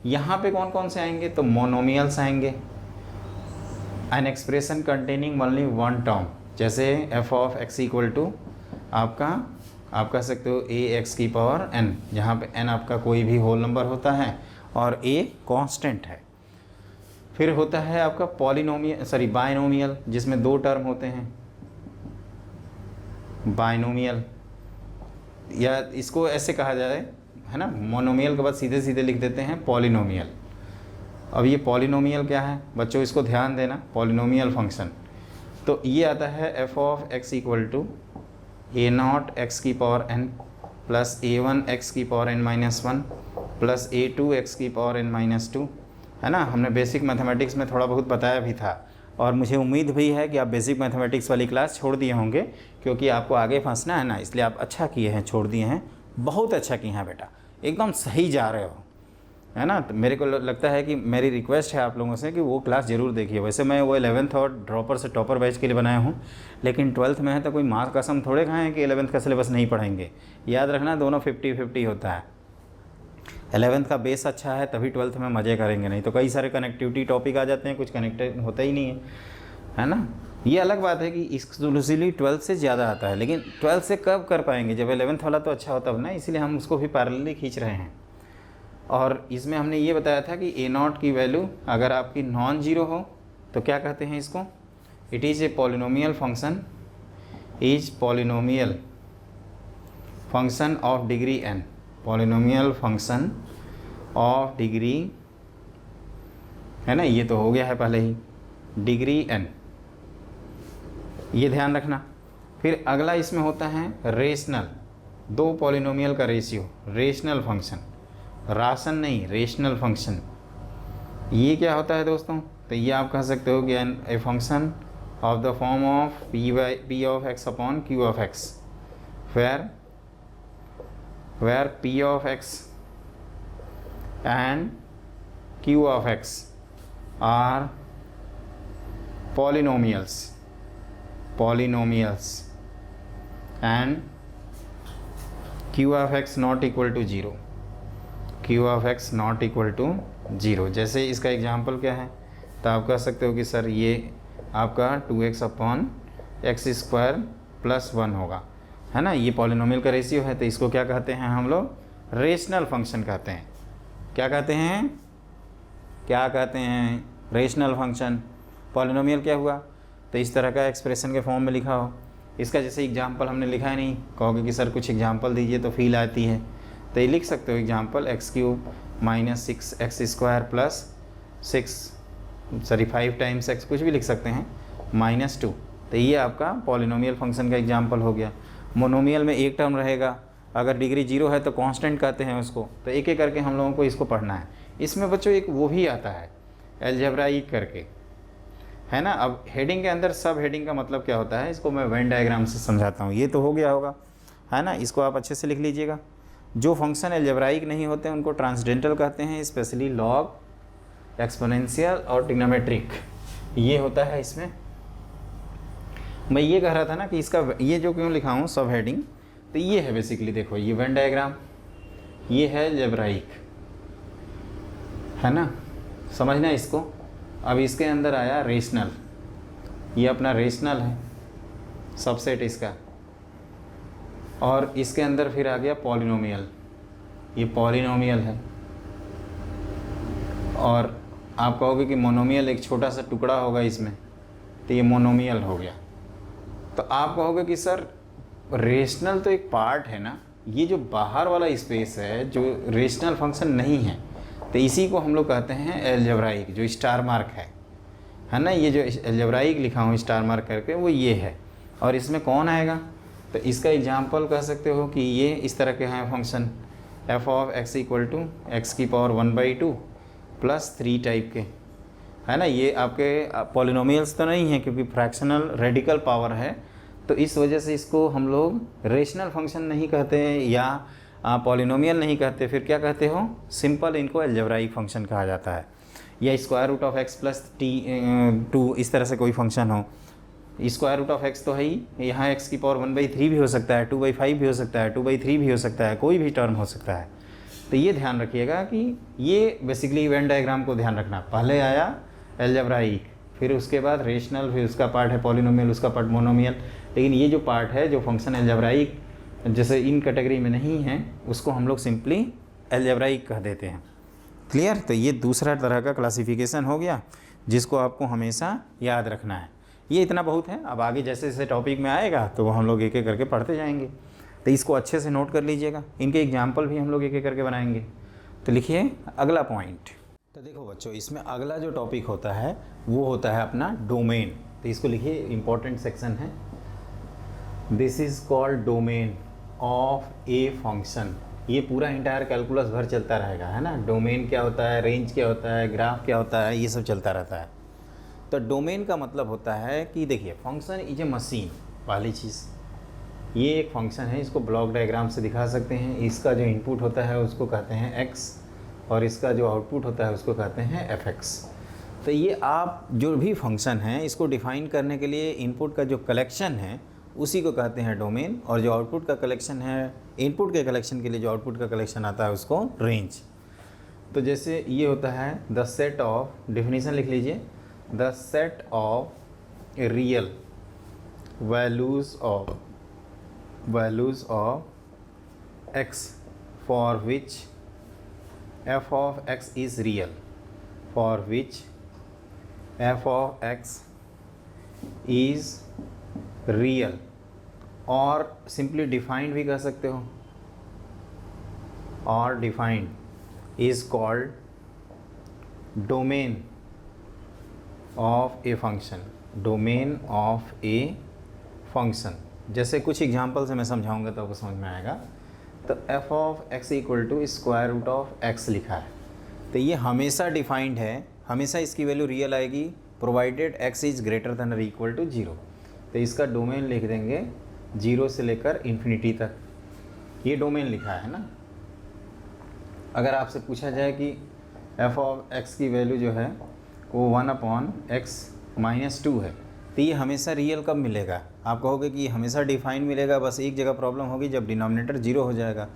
यहाँ पे कौन कौन से आएंगे, तो मोनोमियल्स आएंगे, an expression containing only one term, जैसे f ऑफ x = आप कह सकते हो ax⁴n, जहाँ पे n आपका कोई भी होल नंबर होता है और a कांस्टेंट है। फिर होता है आपका बाइनोमियल, जिसमें दो टर्म होते हैं, बाइनोमियल, या इसको ऐसे कहा जाए, है ना, मोनोमियल के बाद सीधे सीधे लिख देते हैं पॉलिनोमियल। अब ये पॉलिनोमियल क्या है बच्चों, इसको ध्यान देना, पॉलिनोमियल फंक्शन। तो ये आता है f of x = a0x⁴n plus a1x⁴n-1 plus a2x⁴n-2, है ना। हमने बेसिक मैथमेटिक्स में थोड़ा बहुत बताया भी था, और मुझे उम्मीद भी है कि आप बेसिक मैथमेटिक्स वाली क्लास छोड़ दिए होंगे, क्योंकि आपको आगे फंसना है ना, इसलिए आप अच्छा किए हैं, छोड़ दिए हैं, बहुत अच्छा किए हैं बेटा, एकदम सही जा रहे हो, है ना। तो मेरे को लगता है कि मेरी रिक्वेस्ट है आप लोगों से कि वो क्लास ज़रूर देखिए। वैसे मैं वो 11th और ड्रॉपर से टॉपर बैच के लिए बनाया हूँ, लेकिन 12th में है तो कोई माँ कसम थोड़े खाएँ कि 11th का सिलेबस नहीं पढ़ेंगे। याद रखना, दोनों 50-50 होता है। 11th का बेस अच्छा है तभी 12th में मज़े करेंगे, नहीं तो कई सारे कनेक्टिविटी टॉपिक आ जाते हैं, कुछ कनेक्टेड होता ही नहीं है ना। ये अलग बात है कि एक्सक्लूसिवली 12th से ज़्यादा आता है, लेकिन 12th से कब कर पाएंगे, जब 11th वाला तो अच्छा होता है ना, इसलिए हम उसको भी पैरेलली खींच रहे हैं। और इसमें हमने ये बताया था कि a0 की वैल्यू अगर आपकी नॉन जीरो हो तो क्या कहते हैं इसको, it is a polynomial function, is polynomial function of degree n, polynomial function of degree, है ना, ये तो हो गया है पहले ही, डिग्री n, ये ध्यान रखना। फिर अगला इसमें होता है रेशनल, दो पॉलिनोमियल का रेशियो, रेशनल फंक्शन, राशन नहीं, रेशनल फंक्शन। ये क्या होता है दोस्तों, तो ये आप कह सकते हो कि a function of the form of p of x upon q of x, where p of x and q of x are polynomials and q of x not equal to 0, q of x not equal to 0। जैसे इसका example क्या है, तो आप कह सकते हो कि सर ये आपका 2x/x² + 1 होगा, है ना। ये पॉलिनोमियल का रेशियो है, तो इसको क्या कहते हैं हम लोग, रेशनल फंक्शन कहते हैं। क्या कहते हैं रेशनल फंक्शन। पॉलिनोमियल क्या हुआ, तो इस तरह का एक्सप्रेशन के फॉर्म में लिखा हो। इसका जैसे एग्जांपल हमने लिखा है नहीं, कहोगे कि सर कुछ एग्जांपल दीजिए तो फील आती है, तो ये लिख सकते हो example x³ - 6x² + 5 times x, कुछ भी लिख सकते हैं, -2। तो ये आपका पॉलिनोमियल फंक्शन का एग्जांपल हो गया। मोनोमियल में एक टर्म रहेगा, अगर डिग्री 0 है तो कांस्टेंट कहते हैं उसको। तो एक एक करके हम लोगों को इसको पढ़ना है। इसमें बच्चों एक वो भी आता है अलजेब्राइक करके, है ना। अब हेडिंग के अंदर सब हेडिंग का मतलब क्या होता है, इसको मैं वेन डायग्राम से समझाता हूँ। ये तो हो गया होगा, है ना। इसको आप अच्छे से लिख लीजिएगा। जो फंक्शन अलजेब्राइक नहीं होते उनको ट्रांसडेंटल कहते हैं, स्पेशली लॉग, एक्सपोनेंशियल और ट्रिग्नोमेट्रिक, ये होता है इसमें। मैं ये कह रहा था ना कि इसका ये जो क्यों लिखा हूँ सब हेडिंग, तो ये है बेसिकली, देखो ये वेन डायग्राम, ये है अलजेब्राइक, है ना, समझना इसको। अब इसके अंदर आया रेशनल, ये अपना रेशनल है सबसेट इसका, और इसके अंदर फिर आ गया पॉलिनोमियल, ये पॉलिनोमियल है। और आप कहोगे कि मोनोमियल एक छोटा सा टुकड़ा होगा इसमें, तो ये मोनोमियल हो गया। तो आप कहोगे कि सर रेशनल तो एक पार्ट है ना, ये जो बाहर वाला स्पेस है जो रेशनल फंक्शन नहीं है, तो इसी को हम लोग कहते हैं अलजेब्राइक, जो स्टार मार्क है ना। ये जो अलजेब्राइक लिखा हूँ स्टार मार्क करके, वो ये है। और इसमें कौन आएगा, तो इसका एग्जाम्पल कह सकते हो कि ये इस तरह के हैं function, f of x equal to x की पावर 1/2 प्लस 3 टाइप के, है ना। ये आपके पॉलिनोमियल्स तो नहीं है क्योंकि फ्रैक्शनल रेडिकल पावर है, तो इस वजह से इसको हम लोग रेशनल फंक्शन नहीं कहते हैं या पॉलिनोमियल नहीं कहते, फिर क्या कहते हो, सिंपल इनको अलजेब्राइक फंक्शन कहा जाता है। या square root of x plus t2 इस तरह से कोई फंक्शन हो, स्क्वायर रूट ऑफ एक्स तो है ही, यहाँ एक्स की पावर 1/3 भी हो सकता है, 2/5 भी हो सकता है, 2/3 भी हो सकता है, कोई भी टर्म हो सकता है। तो ये ध्यान रखिएगा कि ये बेसिकली वेन डायग्राम को ध्यान रखना। पहले आया अलजेब्राइक, फिर उसके बाद रेशनल, फिर उसका पार्ट है पॉलिनोमियल, उसका पार्ट मोनोमियल। लेकिन ये जो पार्ट है जो फंक्शन अलजेब्राइक जैसे इन कैटेगरी में नहीं है, उसको हम लोग सिंपली अलजेब्राइक कह देते हैं। क्लियर। तो ये दूसरा तरह का क्लासिफिकेशन हो गया जिसको आपको हमेशा याद रखना है। ये इतना बहुत है। अब आगे जैसे जैसे टॉपिक में आएगा तो हम लोग एक एक करके पढ़ते जाएंगे, तो इसको अच्छे से नोट कर लीजिएगा। इनके एग्जाम्पल भी हम लोग एक एक करके बनाएंगे। तो लिखिए अगला पॉइंट। तो देखो बच्चों, इसमें अगला जो टॉपिक होता है वो होता है अपना डोमेन। तो इसको लिखिए, इंपॉर्टेंट सेक्शन है। This is called domain of A function. ये पूरा इंटायर कैलकुलस भर चलता रहेगा, है ना। डोमेन क्या होता है, रेंज क्या होता है, ग्राफ क्या होता है, ये सब चलता रहता है। तो डोमेन का मतलब होता है कि देखिए फंक्शन इज ए मशीन, पहली चीज़ ये एक फंक्शन है, इसको ब्लॉक डायग्राम से दिखा सकते हैं। इसका जो इनपुट होता है उसको कहते हैं x, और इसका जो आउटपुट होता है उसको कहते हैं fx। तो ये आप जो भी फंक्शन है इसको डिफ़ाइन करने के लिए इनपुट का जो कलेक्शन है उसी को कहते हैं डोमेन, और जो आउटपुट का कलेक्शन है, इनपुट के कलेक्शन के लिए जो आउटपुट का कलेक्शन आता है उसको रेंज। तो जैसे ये होता है द सेट ऑफ, डेफिनेशन लिख लीजिए, the set of real values of x for which f of x is real, for which f of x is real, और simply defined भी कह सकते हो, और defined is called domain of a function, domain of a function। जैसे कुछ example से मैं समझाऊंगा तो आपको समझ में आएगा। तो f of x equal to square root of x लिखा है, तो ये हमेशा डिफाइंड है, हमेशा इसकी वैल्यू रियल आएगी provided x is greater than और इक्वल टू 0। तो इसका डोमेन लिख देंगे 0 से लेकर इन्फिनिटी तक, ये डोमेन लिखा है ना। अगर आपसे पूछा जाए कि f ऑफ x की वैल्यू जो है वो 1/x-2 है, तो ये हमेशा रियल कब मिलेगा, आप कहोगे कि ये हमेशा डिफाइन मिलेगा। बस एक जगह प्रॉब्लम होगी, जब डिनोमिनेटर 0 हो जाएगा।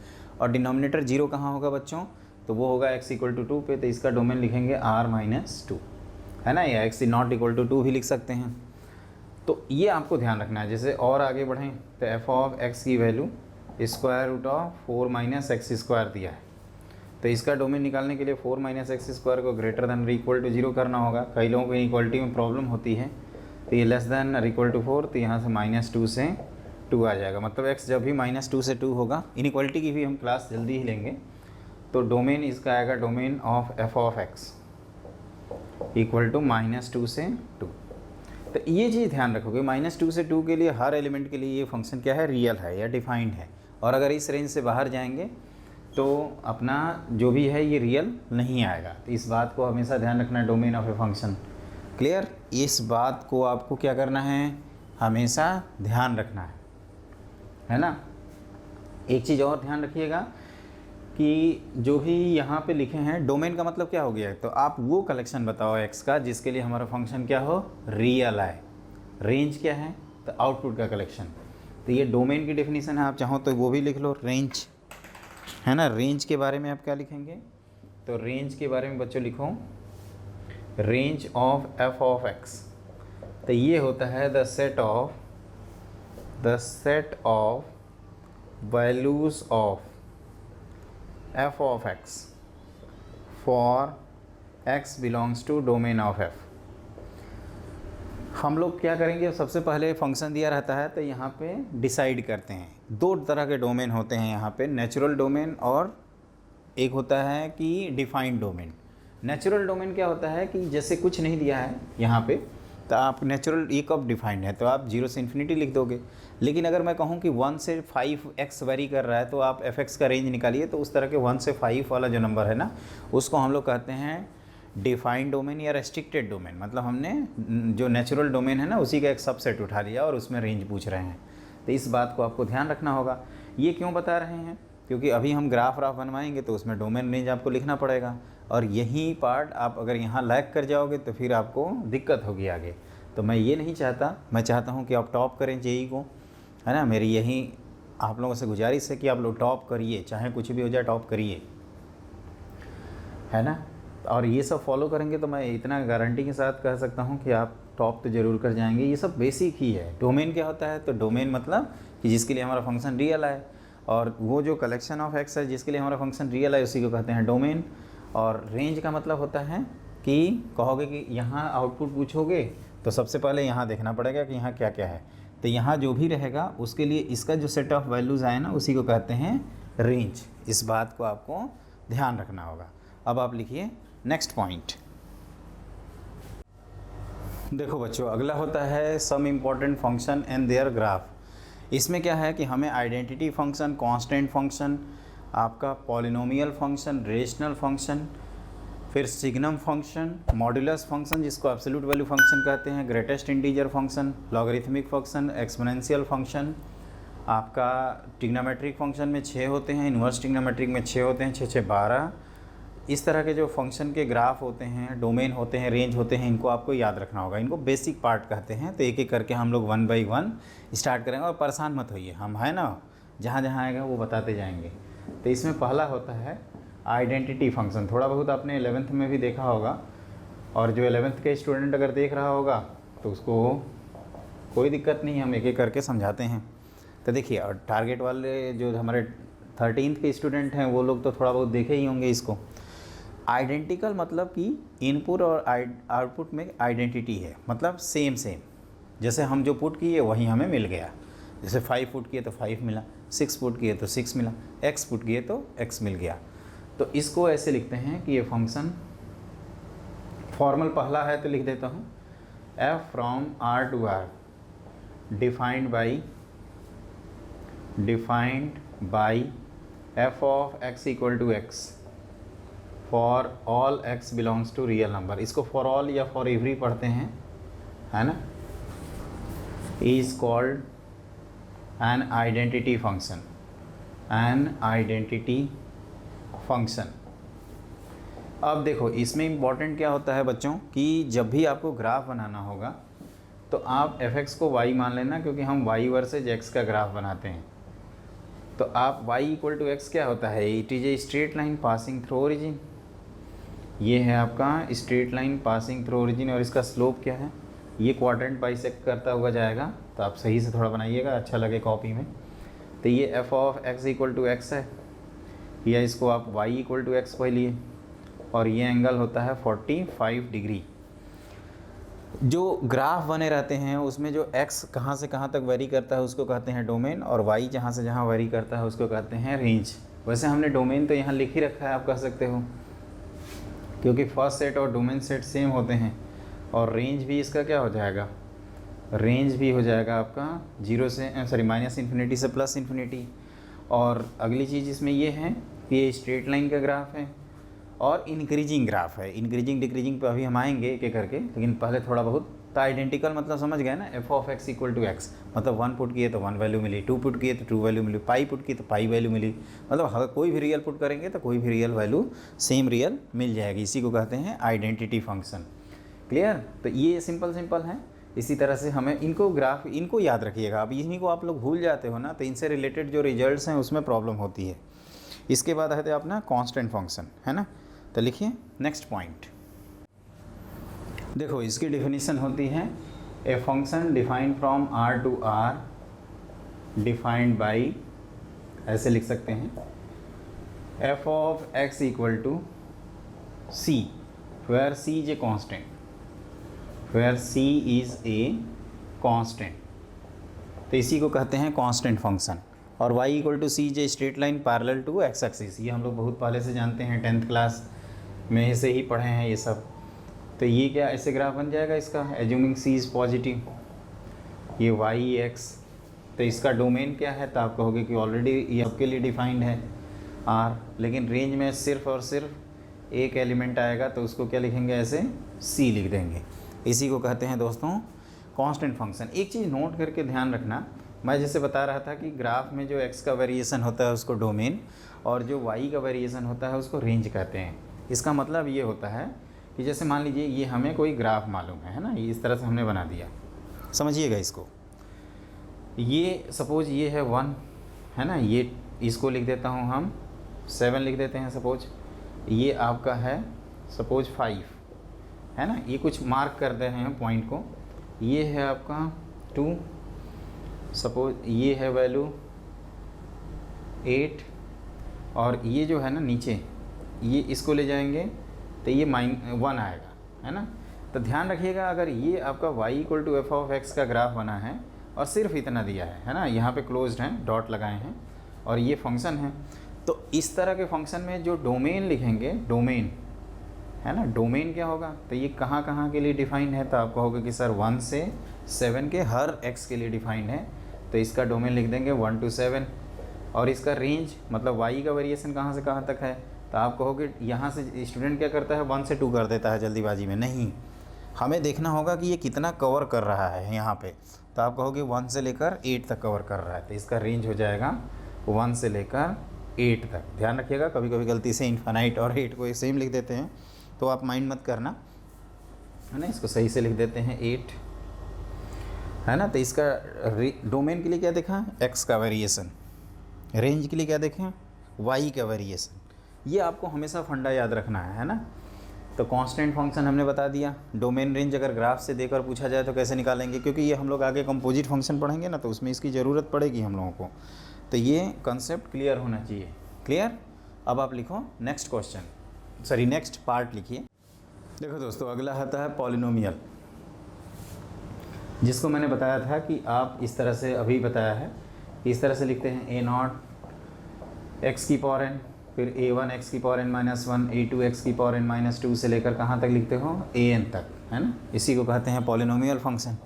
और डिनोमिनेटर 0 कहाँ होगा बच्चों, तो वो होगा x इक्वल टू 2 पे। तो इसका डोमेन लिखेंगे r-2, है ना, या x नॉट इक्वल टू 2 भी लिख सकते हैं। तो ये आपको ध्यान रखना है। जैसे और आगे बढ़ें तो f ऑफ x की value square root of 4-x² दिया है, तो इसका डोमेन निकालने के लिए 4-x² को ग्रेटर देन और इक्वल टू 0 करना होगा। कई लोगों को इनइक्वालिटी में प्रॉब्लम होती है, तो ये लेस देन और इक्वल टू 4, तो यहाँ से -2 से 2 आ जाएगा। मतलब x जब भी -2 से 2 होगा, इनइक्वालिटी की भी हम क्लास जल्दी ही लेंगे। तो डोमेन इसका आएगा domain of f of x equal to -2 से 2। तो ये चीज़ ध्यान रखोगे, -2 से 2 के लिए हर एलिमेंट के लिए ये फंक्शन क्या है, रियल है या डिफाइंड है। और अगर इस रेंज से बाहर जाएंगे तो अपना जो भी है ये रियल नहीं आएगा। तो इस बात को हमेशा ध्यान रखना है, domain of a function. Clear? इस बात को आपको क्या करना है, हमेशा ध्यान रखना है ना। एक चीज़ और ध्यान रखिएगा कि जो भी यहाँ पे लिखे हैं, डोमेन का मतलब क्या हो गया है, तो आप वो कलेक्शन बताओ एक्स का जिसके लिए हमारा फंक्शन क्या हो, रियल आए। रेंज क्या है, तो आउटपुट का कलेक्शन। तो ये डोमेन की डेफिनेशन है, आप चाहो तो वो भी लिख लो, रेंज है ना। रेंज के बारे में आप क्या लिखेंगे, तो रेंज के बारे में बच्चों लिखो range of F of x. तो ये होता है the set of values of f of x for x belongs to domain of f। हम लोग क्या करेंगे, सबसे पहले फंक्शन दिया रहता है तो यहाँ पे डिसाइड करते हैं। दो तरह के डोमेन होते हैं यहाँ पे, नेचुरल डोमेन और एक होता है कि डिफाइंड डोमेन। नेचुरल डोमेन क्या होता है कि जैसे कुछ नहीं दिया है यहाँ पे, तो आप नेचुरल ये कब डिफाइंड है, तो आप 0 से इन्फिनिटी लिख दोगे। लेकिन अगर मैं कहूँ कि 1 से 5x वेरी कर रहा है तो आप fx का रेंज निकालिए, तो उस तरह के 1 से 5 वाला जो नंबर है ना, उसको हम लोग कहते हैं डिफाइंड डोमेन या रेस्ट्रिक्टेड डोमेन। मतलब हमने जो नेचुरल डोमेन है ना, उसी का एक सबसेट उठा लिया और उसमें रेंज पूछ रहे हैं। तो इस बात को आपको ध्यान रखना होगा। ये क्यों बता रहे हैं, क्योंकि अभी हम ग्राफ बनवाएंगे तो उसमें डोमेन रेंज आपको लिखना पड़ेगा, और यही पार्ट आप अगर यहाँ लैग कर जाओगे तो फिर आपको दिक्कत होगी आगे। तो मैं ये नहीं चाहता, मैं चाहता हूँ कि आप टॉप करें जेई को, है ना। मेरी यही आप लोगों से गुजारिश है कि आप लोग टॉप करिए, चाहे कुछ भी हो जाए टॉप करिए, है ना। और ये सब फॉलो करेंगे तो मैं इतना गारंटी के साथ कह सकता हूँ कि आप टॉप तो ज़रूर कर जाएंगे। ये सब बेसिक ही है। डोमेन क्या होता है, तो डोमेन मतलब कि जिसके लिए हमारा फंक्शन रियल है, और वो जो कलेक्शन ऑफ एक्स है जिसके लिए हमारा फंक्शन रियल है उसी को कहते हैं डोमेन। और रेंज का मतलब होता है कि कहोगे कि यहाँ आउटपुट पूछोगे तो सबसे पहले यहाँ देखना पड़ेगा कि यहाँ क्या क्या है, तो यहाँ जो भी रहेगा उसके लिए इसका जो सेट ऑफ वैल्यूज़ आए ना उसी को कहते हैं रेंज। इस बात को आपको ध्यान रखना होगा। अब आप लिखिए नेक्स्ट पॉइंट। देखो बच्चों, अगला होता है some important function and their graph. इसमें क्या है कि हमें आइडेंटिटी फंक्शन, कांस्टेंट फंक्शन, आपका पॉलिनोमियल फंक्शन, रेशनल फंक्शन, फिर सिग्नम फंक्शन, मॉड्यूलस फंक्शन जिसको एब्सोल्यूट वैल्यू फंक्शन कहते हैं, greatest integer function, logarithmic function, exponential function, आपका ट्रिग्नोमेट्रिक फंक्शन में 6 होते हैं, इन्वर्स ट्रिग्नोमेट्रिक में 6 होते हैं, 6 6 12। इस तरह के जो फंक्शन के ग्राफ होते हैं, डोमेन होते हैं, रेंज होते हैं, इनको आपको याद रखना होगा। इनको बेसिक पार्ट कहते हैं। तो एक एक करके हम लोग 1 बाई 1 स्टार्ट करेंगे, और परेशान मत होइए, हम है ना, जहाँ जहाँ आएगा वो बताते जाएंगे। तो इसमें पहला होता है आइडेंटिटी फंक्शन। थोड़ा बहुत आपने 11th में भी देखा होगा, और जो 11th के स्टूडेंट अगर देख रहा होगा तो उसको कोई दिक्कत नहीं, हम एक एक करके समझाते हैं। तो देखिए, और टारगेट वाले जो हमारे 13th के स्टूडेंट हैं वो लोग तो थोड़ा बहुत देखे ही होंगे इसको। आइडेंटिकल मतलब कि इनपुट और आउटपुट में आइडेंटिटी है, मतलब सेम जैसे हम जो पुट किए वही हमें मिल गया। जैसे 5 पुट किए तो 5 मिला, 6 पुट किए तो 6 मिला, x पुट किए तो x मिल गया। तो इसको ऐसे लिखते हैं कि ये फंक्शन फॉर्मल पहला है तो लिख देता हूँ f from r to r defined by f of x equal to x for all x belongs to real number. इसको फॉर ऑल या फॉर एवरी पढ़ते हैं, है ना। Is called an identity function. अब देखो, इसमें इम्पॉर्टेंट क्या होता है बच्चों कि जब भी आपको ग्राफ बनाना होगा तो आप fx को y मान लेना, क्योंकि हम y वर्सेज x का ग्राफ बनाते हैं। तो आप y इक्वल टू x क्या होता है, it is a straight line passing through origin. ये है आपका straight line passing through origin, और इसका स्लोप क्या है, ये क्वाड्रेंट बाइसेक्ट करता हुआ जाएगा। तो आप सही से थोड़ा बनाइएगा, अच्छा लगे कॉपी में। तो ये f of x equal to x है, या इसको आप y इक्वल टू x कह लिए, और ये एंगल होता है 45 डिग्री। जो ग्राफ बने रहते हैं उसमें जो x कहाँ से कहाँ तक वेरी करता है उसको कहते हैं डोमेन, और y जहाँ से जहाँ वेरी करता है उसको कहते हैं रेंज। वैसे हमने डोमेन तो यहाँ लिख ही रखा है, आप कह सकते हो, क्योंकि फर्स्ट सेट और डोमेन सेट सेम होते हैं। और रेंज भी इसका क्या हो जाएगा, रेंज भी हो जाएगा आपका 0 से माइनस इन्फिनिटी से प्लस इन्फिनिटी। और अगली चीज़ इसमें ये है कि ये स्ट्रेट लाइन का ग्राफ है और इंक्रीजिंग ग्राफ है। इंक्रीजिंग डिक्रीजिंग पे अभी हम आएंगे एक एक करके, लेकिन पहले थोड़ा बहुत। तो आइडेंटिकल मतलब समझ गए ना, f of x equal to x, मतलब 1 पुट किए तो 1 वैल्यू मिली, 2 पुट किए तो 2 वैल्यू मिली, पाई पुट की तो पाई वैल्यू मिली। मतलब अगर कोई भी रियल पुट करेंगे तो कोई भी रियल वैल्यू सेम रियल मिल जाएगी। इसी को कहते हैं आइडेंटिटी फंक्शन। क्लियर? तो ये सिंपल सिंपल है। इसी तरह से हमें इनको ग्राफ इनको याद रखिएगा। अब इन्हीं को आप लोग भूल जाते हो ना, तो इनसे रिलेटेड जो रिजल्ट्स हैं उसमें प्रॉब्लम होती है। इसके बाद है अपना कांस्टेंट फंक्शन, है ना। तो लिखिए नेक्स्ट पॉइंट। देखो इसकी डेफिनेशन होती है a function defined from R to R defined by, ऐसे लिख सकते हैं, f of x equal to c where c is a constant, where c is a constant. तो इसी को कहते हैं कांस्टेंट फंक्शन। और y इक्वल टू सी जे straight line parallel to x axis, ये हम लोग बहुत पहले से जानते हैं, 10th क्लास में से ही पढ़े हैं ये सब। तो ये क्या ऐसे ग्राफ बन जाएगा इसका, एज्यूमिंग सी इज़ पॉजिटिव, ये y x। तो इसका डोमेन क्या है, तो आप कहोगे कि ऑलरेडी ये सबके लिए डिफाइंड है r, लेकिन रेंज में सिर्फ और सिर्फ एक एलिमेंट आएगा, तो उसको क्या लिखेंगे, ऐसे c लिख देंगे। इसी को कहते हैं दोस्तों कांस्टेंट फंक्शन। एक चीज़ नोट करके ध्यान रखना, मैं जैसे बता रहा था कि ग्राफ में जो x का वेरिएशन होता है उसको डोमेन, और जो y का वेरिएशन होता है उसको रेंज कहते हैं। इसका मतलब ये होता है कि जैसे मान लीजिए ये हमें कोई ग्राफ मालूम है ना, ये इस तरह से हमने बना दिया, समझिएगा इसको। ये सपोज ये है 1, है ना, ये इसको लिख देता हूँ हम 7 लिख देते हैं सपोज। ये आपका है सपोज 5, है ना, ये कुछ मार्क कर दे रहे हैं पॉइंट को। ये है आपका 2, सपोज ये है वैल्यू 8, और ये जो है ना नीचे, ये इसको ले जाएंगे तो ये -1 आएगा, है ना। तो ध्यान रखिएगा, अगर ये आपका y equal to f of x का ग्राफ बना है और सिर्फ इतना दिया है ना, यहाँ पे क्लोज्ड हैं, डॉट लगाए हैं, और ये फंक्शन है, तो इस तरह के फंक्शन में जो डोमेन लिखेंगे, डोमेन है ना, डोमेन क्या होगा, तो ये कहाँ कहाँ के लिए डिफाइंड है, तो आप कहोगे कि सर 1 से 7 के हर x के लिए डिफाइंड है, तो इसका डोमेन लिख देंगे 1 to 7। और इसका रेंज मतलब y का वेरिएशन कहाँ से कहाँ तक है, तो आप कहोगे यहाँ से स्टूडेंट क्या करता है 1 से 2 कर देता है जल्दीबाजी में, नहीं, हमें देखना होगा कि ये कितना कवर कर रहा है यहाँ पे। तो आप कहोगे 1 से लेकर 8 तक कवर कर रहा है, तो इसका रेंज हो जाएगा 1 से लेकर 8 तक। ध्यान रखिएगा, कभी कभी गलती से इन्फानाइट और 8 को एक सेम लिख देते हैं, तो आप माइंड मत करना, है ना। इसको सही से लिख देते हैं 8, है ना। तो इसका डोमेन के लिए क्या देखा, x का वेरिएशन, रेंज के लिए क्या देखें, y का वेरिएशन। ये आपको हमेशा फंडा याद रखना है ना। तो कांस्टेंट फंक्शन हमने बता दिया। डोमेन रेंज अगर ग्राफ से देकर पूछा जाए तो कैसे निकालेंगे, क्योंकि ये हम लोग आगे कंपोजिट फंक्शन पढ़ेंगे ना, तो उसमें इसकी ज़रूरत पड़ेगी हम लोगों को। तो ये कंसेप्ट क्लियर होना चाहिए। क्लियर? अब आप लिखो next question, sorry next part लिखिए। देखो दोस्तों, अगला आता है पॉलिनोमियल, जिसको मैंने बताया था कि आप इस तरह से, अभी बताया है, इस तरह से लिखते हैं a0 x की पावर n, फिर a1 x की पावर n -1, a2 x की पावर n -2 से लेकर कहाँ तक लिखते हो, an तक, है ना। इसी को कहते हैं पॉलिनोमियल फंक्शन।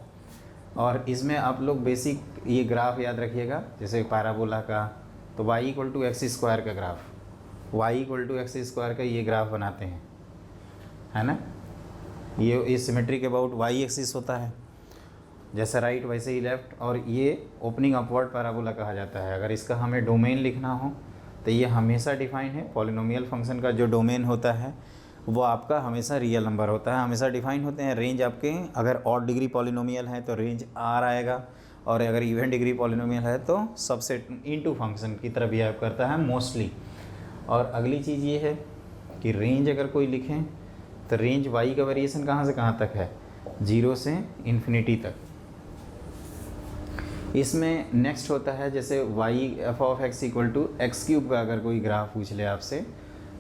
और इसमें आप लोग बेसिक ये ग्राफ याद रखिएगा, जैसे पैराबोला का, तो y equal to x square का graph, y equal to x square का ये ग्राफ बनाते हैं, है ना। ये सिमेट्री के अबाउट y एक्सिस होता है, जैसा राइट वैसे ही लेफ़्ट, और ये ओपनिंग अपवर्ड पैराबोला कहा जाता है। अगर इसका हमें डोमेन लिखना हो तो ये हमेशा डिफाइन है। पॉलिनोमियल फंक्शन का जो डोमेन होता है वो आपका हमेशा रियल नंबर होता है, हमेशा डिफाइन होते हैं। रेंज आपके अगर ऑड डिग्री पॉलिनोमियल है तो रेंज r आएगा, और अगर इवन डिग्री पॉलिनोमियल है तो सबसेट इनटू फंक्शन की तरह बिहेव करता है मोस्टली। और अगली चीज़ ये है कि रेंज अगर कोई लिखें तो रेंज y का वेरिएशन कहाँ से कहाँ तक है, 0 से इन्फिनिटी तक। इसमें नेक्स्ट होता है जैसे y f of x equal to x cube का अगर कोई ग्राफ पूछ ले आपसे,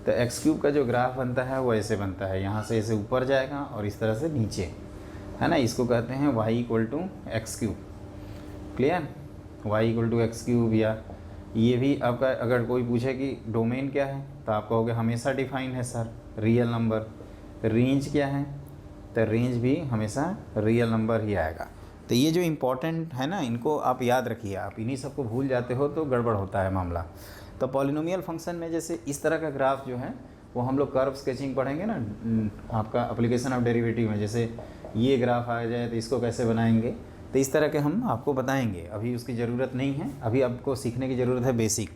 तो एक्स क्यूब का जो ग्राफ बनता है वो ऐसे बनता है, यहाँ से ऐसे ऊपर जाएगा और इस तरह से नीचे, है ना। इसको कहते हैं y equal to x cube. Clear? y equal to x cube. या ये भी आपका अगर कोई पूछे कि डोमेन क्या है, तो आप कहोगे हमेशा डिफाइन है सर, रियल नंबर। रेंज क्या है, तो रेंज भी हमेशा रियल नंबर ही आएगा। तो ये जो इम्पोर्टेंट है ना, इनको आप याद रखिए। आप इन्हीं सबको भूल जाते हो तो गड़बड़ होता है मामला। तो पॉलिनोमियल फंक्शन में जैसे इस तरह का ग्राफ जो है वो हम लोग कर्व स्केचिंग पढ़ेंगे ना आपका एप्लीकेशन ऑफ डेरिवेटिव में। जैसे ये ग्राफ आ जाए तो इसको कैसे बनाएंगे, तो इस तरह के हम आपको बताएंगे। अभी उसकी ज़रूरत नहीं है, अभी आपको सीखने की ज़रूरत है बेसिक।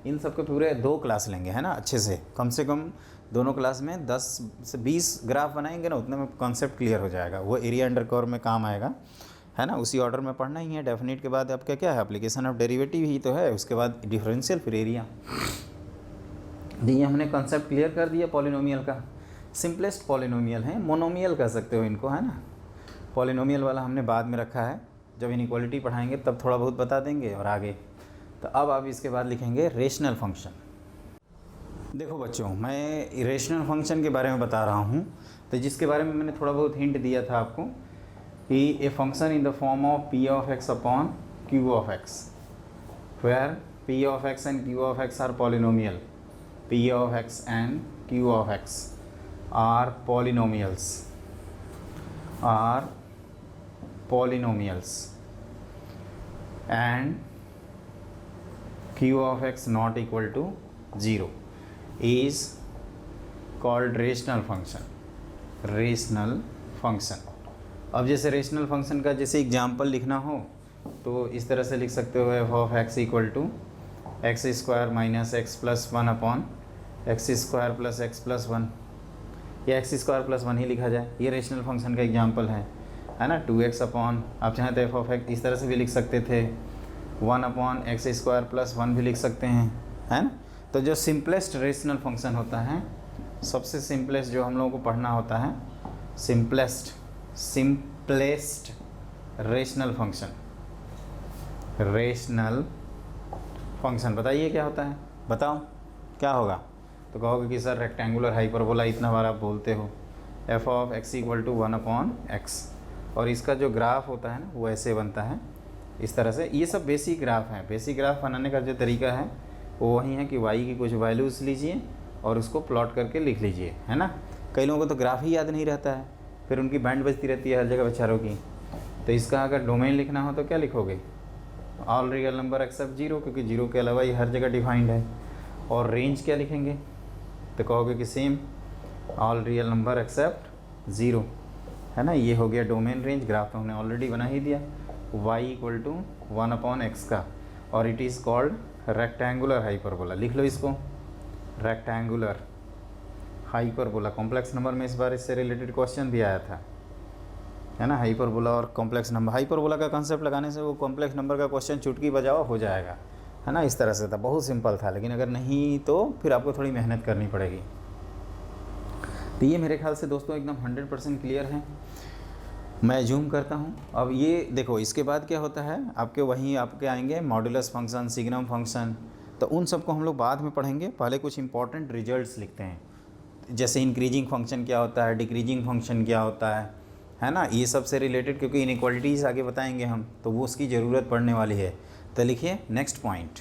इन सब के पूरे 2 क्लास लेंगे, है ना, अच्छे से कम दोनों क्लास में 10 से 20 ग्राफ बनाएंगे ना, उतने में कॉन्सेप्ट क्लियर हो जाएगा। वो एरिया अंडर कर्व में काम आएगा, है ना। उसी ऑर्डर में पढ़ना ही है। डेफिनेट के बाद आपका क्या है, एप्लीकेशन ऑफ डेरिवेटिव ही तो है, उसके बाद डिफरेंशियल, फिर एरिया। ये हमने कॉन्सेप्ट क्लियर कर दिया पॉलिनोमियल का। सिंपलेस्ट पॉलिनोमियल है, मोनोमियल कह सकते हो इनको, है ना। पॉलिनोमियल वाला हमने बाद में रखा है, जब इनइक्वालिटी पढ़ाएंगे तब थोड़ा बहुत बता देंगे और आगे। तो अब आप इसके बाद लिखेंगे रेशनल फंक्शन। देखो बच्चों, मैं रेशनल फंक्शन के बारे में बता रहा हूँ, तो जिसके बारे में मैंने थोड़ा बहुत हिंट दिया था आपको कि a function in the form of p of x upon q of x, where p of x and q of x are polynomial, p of x and q of x are polynomials and q of x not equal to 0 is called rational function। अब जैसे rational function का जैसे example लिखना हो तो इस तरह से लिख सकते हो, f of x equal to x square minus x plus 1 upon x square plus x plus 1, या एक्स स्क्वायर प्लस 1 ही लिखा जाए। ये रेशनल फंक्शन का एग्जाम्पल है ना। 2x अपॉन, आप चाहें तो एफ ऑफ एक्स इस तरह से भी लिख सकते थे, 1 अपॉन एक्स स्क्वायर प्लस 1 भी लिख सकते हैं, है ना। तो जो सिंपलेस्ट रेशनल फंक्शन होता है, सबसे सिंपलेस्ट जो हम लोगों को पढ़ना होता है, सिंपलेस्ट रेशनल फंक्शन बताइए क्या होता है, बताओ क्या होगा। तो कहोगे कि सर रेक्टेंगुलर हाइपरबोला इतना बार आप बोलते हो, f of x equal to 1 upon x, और इसका जो ग्राफ होता है ना वो ऐसे बनता है इस तरह से। ये सब बेसिक ग्राफ हैं। बेसिक ग्राफ बनाने का जो तरीका है वो वही है कि वाई की कुछ वैल्यूज़ लीजिए और उसको प्लॉट करके लिख लीजिए, है ना। कई लोगों को तो ग्राफ ही याद नहीं रहता है, फिर उनकी बैंड बजती रहती है हर जगह बेचारों की। तो इसका अगर डोमेन लिखना हो तो क्या लिखोगे, ऑल रियल नंबर एक्सेप्ट 0, क्योंकि 0 के अलावा ये हर जगह डिफाइंड है। और रेंज क्या लिखेंगे, तो कहोगे कि same all real number except 0, है ना। ये हो गया डोमेन रेंज। ग्राफ तो हमने ऑलरेडी बना ही दिया, y equal to 1 upon x का, और it is called rectangular hyperbola. लिख लो इसको, रेक्टेंगुलर हाइपरबोला। कॉम्प्लेक्स नंबर में इस बार इससे रिलेटेड क्वेश्चन भी आया था, है ना। हाइपरबोला और कॉम्प्लेक्स नंबर, हाइपरबोला का कंसेप्ट लगाने से वो कॉम्प्लेक्स नंबर का क्वेश्चन चुटकी बजाओ हो जाएगा, है ना। इस तरह से था, बहुत सिंपल था। लेकिन अगर नहीं तो फिर आपको थोड़ी मेहनत करनी पड़ेगी। तो ये मेरे ख्याल से दोस्तों एकदम 100% क्लियर है। मैं जूम करता हूँ। अब ये देखो, इसके बाद क्या होता है, आपके आएंगे मॉडुलस फंक्शन, सिग्नम फंक्शन। तो उन सबको हम लोग बाद में पढ़ेंगे। पहले कुछ इंपॉर्टेंट रिजल्ट्स लिखते हैं, जैसे इंक्रीजिंग फंक्शन क्या होता है, डिक्रीजिंग फंक्शन क्या होता है ना। ये सब से रिलेटेड, क्योंकि इनइक्वालिटीज़ आगे बताएंगे हम, तो वो उसकी ज़रूरत पड़ने वाली है। तो लिखिए नेक्स्ट पॉइंट।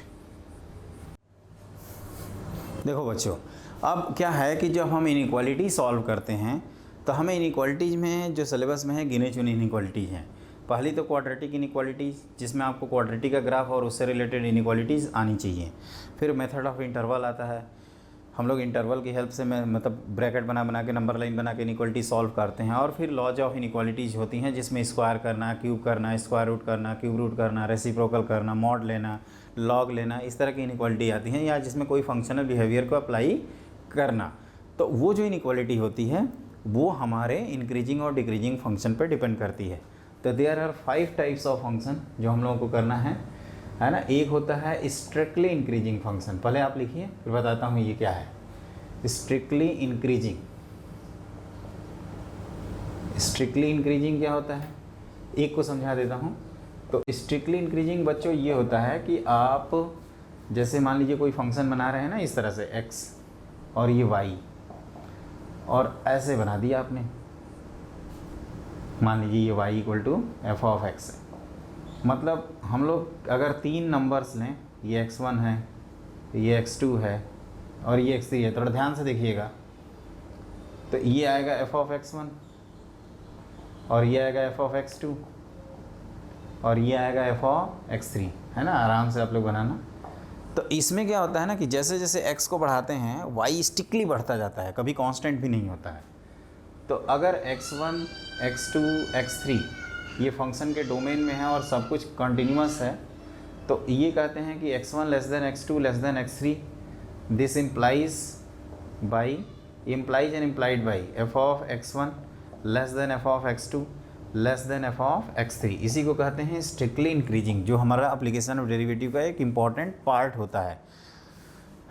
देखो बच्चों, अब क्या है कि जब हम इनइक्वालिटी सॉल्व करते हैं तो हमें इनइक्वालिटीज़ में जो सिलेबस में है गिने चुने इनइक्वालिटीज़ हैं। पहली तो क्वाड्रेटिक इनइक्वालिटीज़, जिसमें आपको क्वाड्रेटिक का ग्राफ और उससे रिलेटेड इनइक्वालिटीज़ आनी चाहिए। फिर मेथड ऑफ इंटरवल आता है। हम लोग इंटरवल की हेल्प से मतलब ब्रैकेट बना के, नंबर लाइन बना के इनइक्वालिटी सॉल्व करते हैं। और फिर लॉज ऑफ इनइक्वालिटीज़ होती हैं, जिसमें स्क्वायर करना, क्यूब करना, स्क्वायर रूट करना, क्यूब रूट करना, रेसिप्रोकल करना, मॉड लेना, लॉग लेना, इस तरह की इनइक्वालिटी आती हैं, या जिसमें कोई फंक्शनल बिहेवियर को अप्लाई करना। तो वो जो इनइक्वालिटी होती है वो हमारे इंक्रीजिंग और डिक्रीजिंग फंक्शन पर डिपेंड करती है। तो there are 5 types of function जो हम लोगों को करना है ना। एक होता है स्ट्रिक्टली इंक्रीजिंग फंक्शन। पहले आप लिखिए, फिर बताता हूँ ये क्या है। स्ट्रिक्टली इंक्रीजिंग क्या होता है, एक को समझा देता हूँ। तो स्ट्रिक्टली इंक्रीजिंग बच्चों ये होता है कि आप जैसे मान लीजिए कोई फंक्शन बना रहे हैं ना, इस तरह से x और ये y, और ऐसे बना दिया आपने। मान लीजिए ये y equal to f of x है। मतलब हम लोग अगर 3 नंबर्स लें, ये x1 है, ये x2 है और ये x3 है, थोड़ा ध्यान से देखिएगा। तो ये आएगा एफ ऑफ x1 और ये आएगा एफ ऑफ x2, और ये आएगा एफ ऑफ एक्स थ्री, है ना, आराम से आप लोग बनाना। तो इसमें क्या होता है ना कि जैसे जैसे x को बढ़ाते हैं y स्टिकली बढ़ता जाता है, कभी कांस्टेंट भी नहीं होता है। तो अगर x1, x2, x3 ये फंक्शन के डोमेन में है और सब कुछ कंटिन्यूअस है, तो ये कहते हैं कि x1 less than x2 less than x3, this implies and implied by f of x1 less then F of x2 less then F of x3। इसी को कहते हैं स्ट्रिक्टली इंक्रीजिंग, जो हमारा एप्लीकेशन ऑफ डेरिवेटिव का एक इम्पॉर्टेंट पार्ट होता है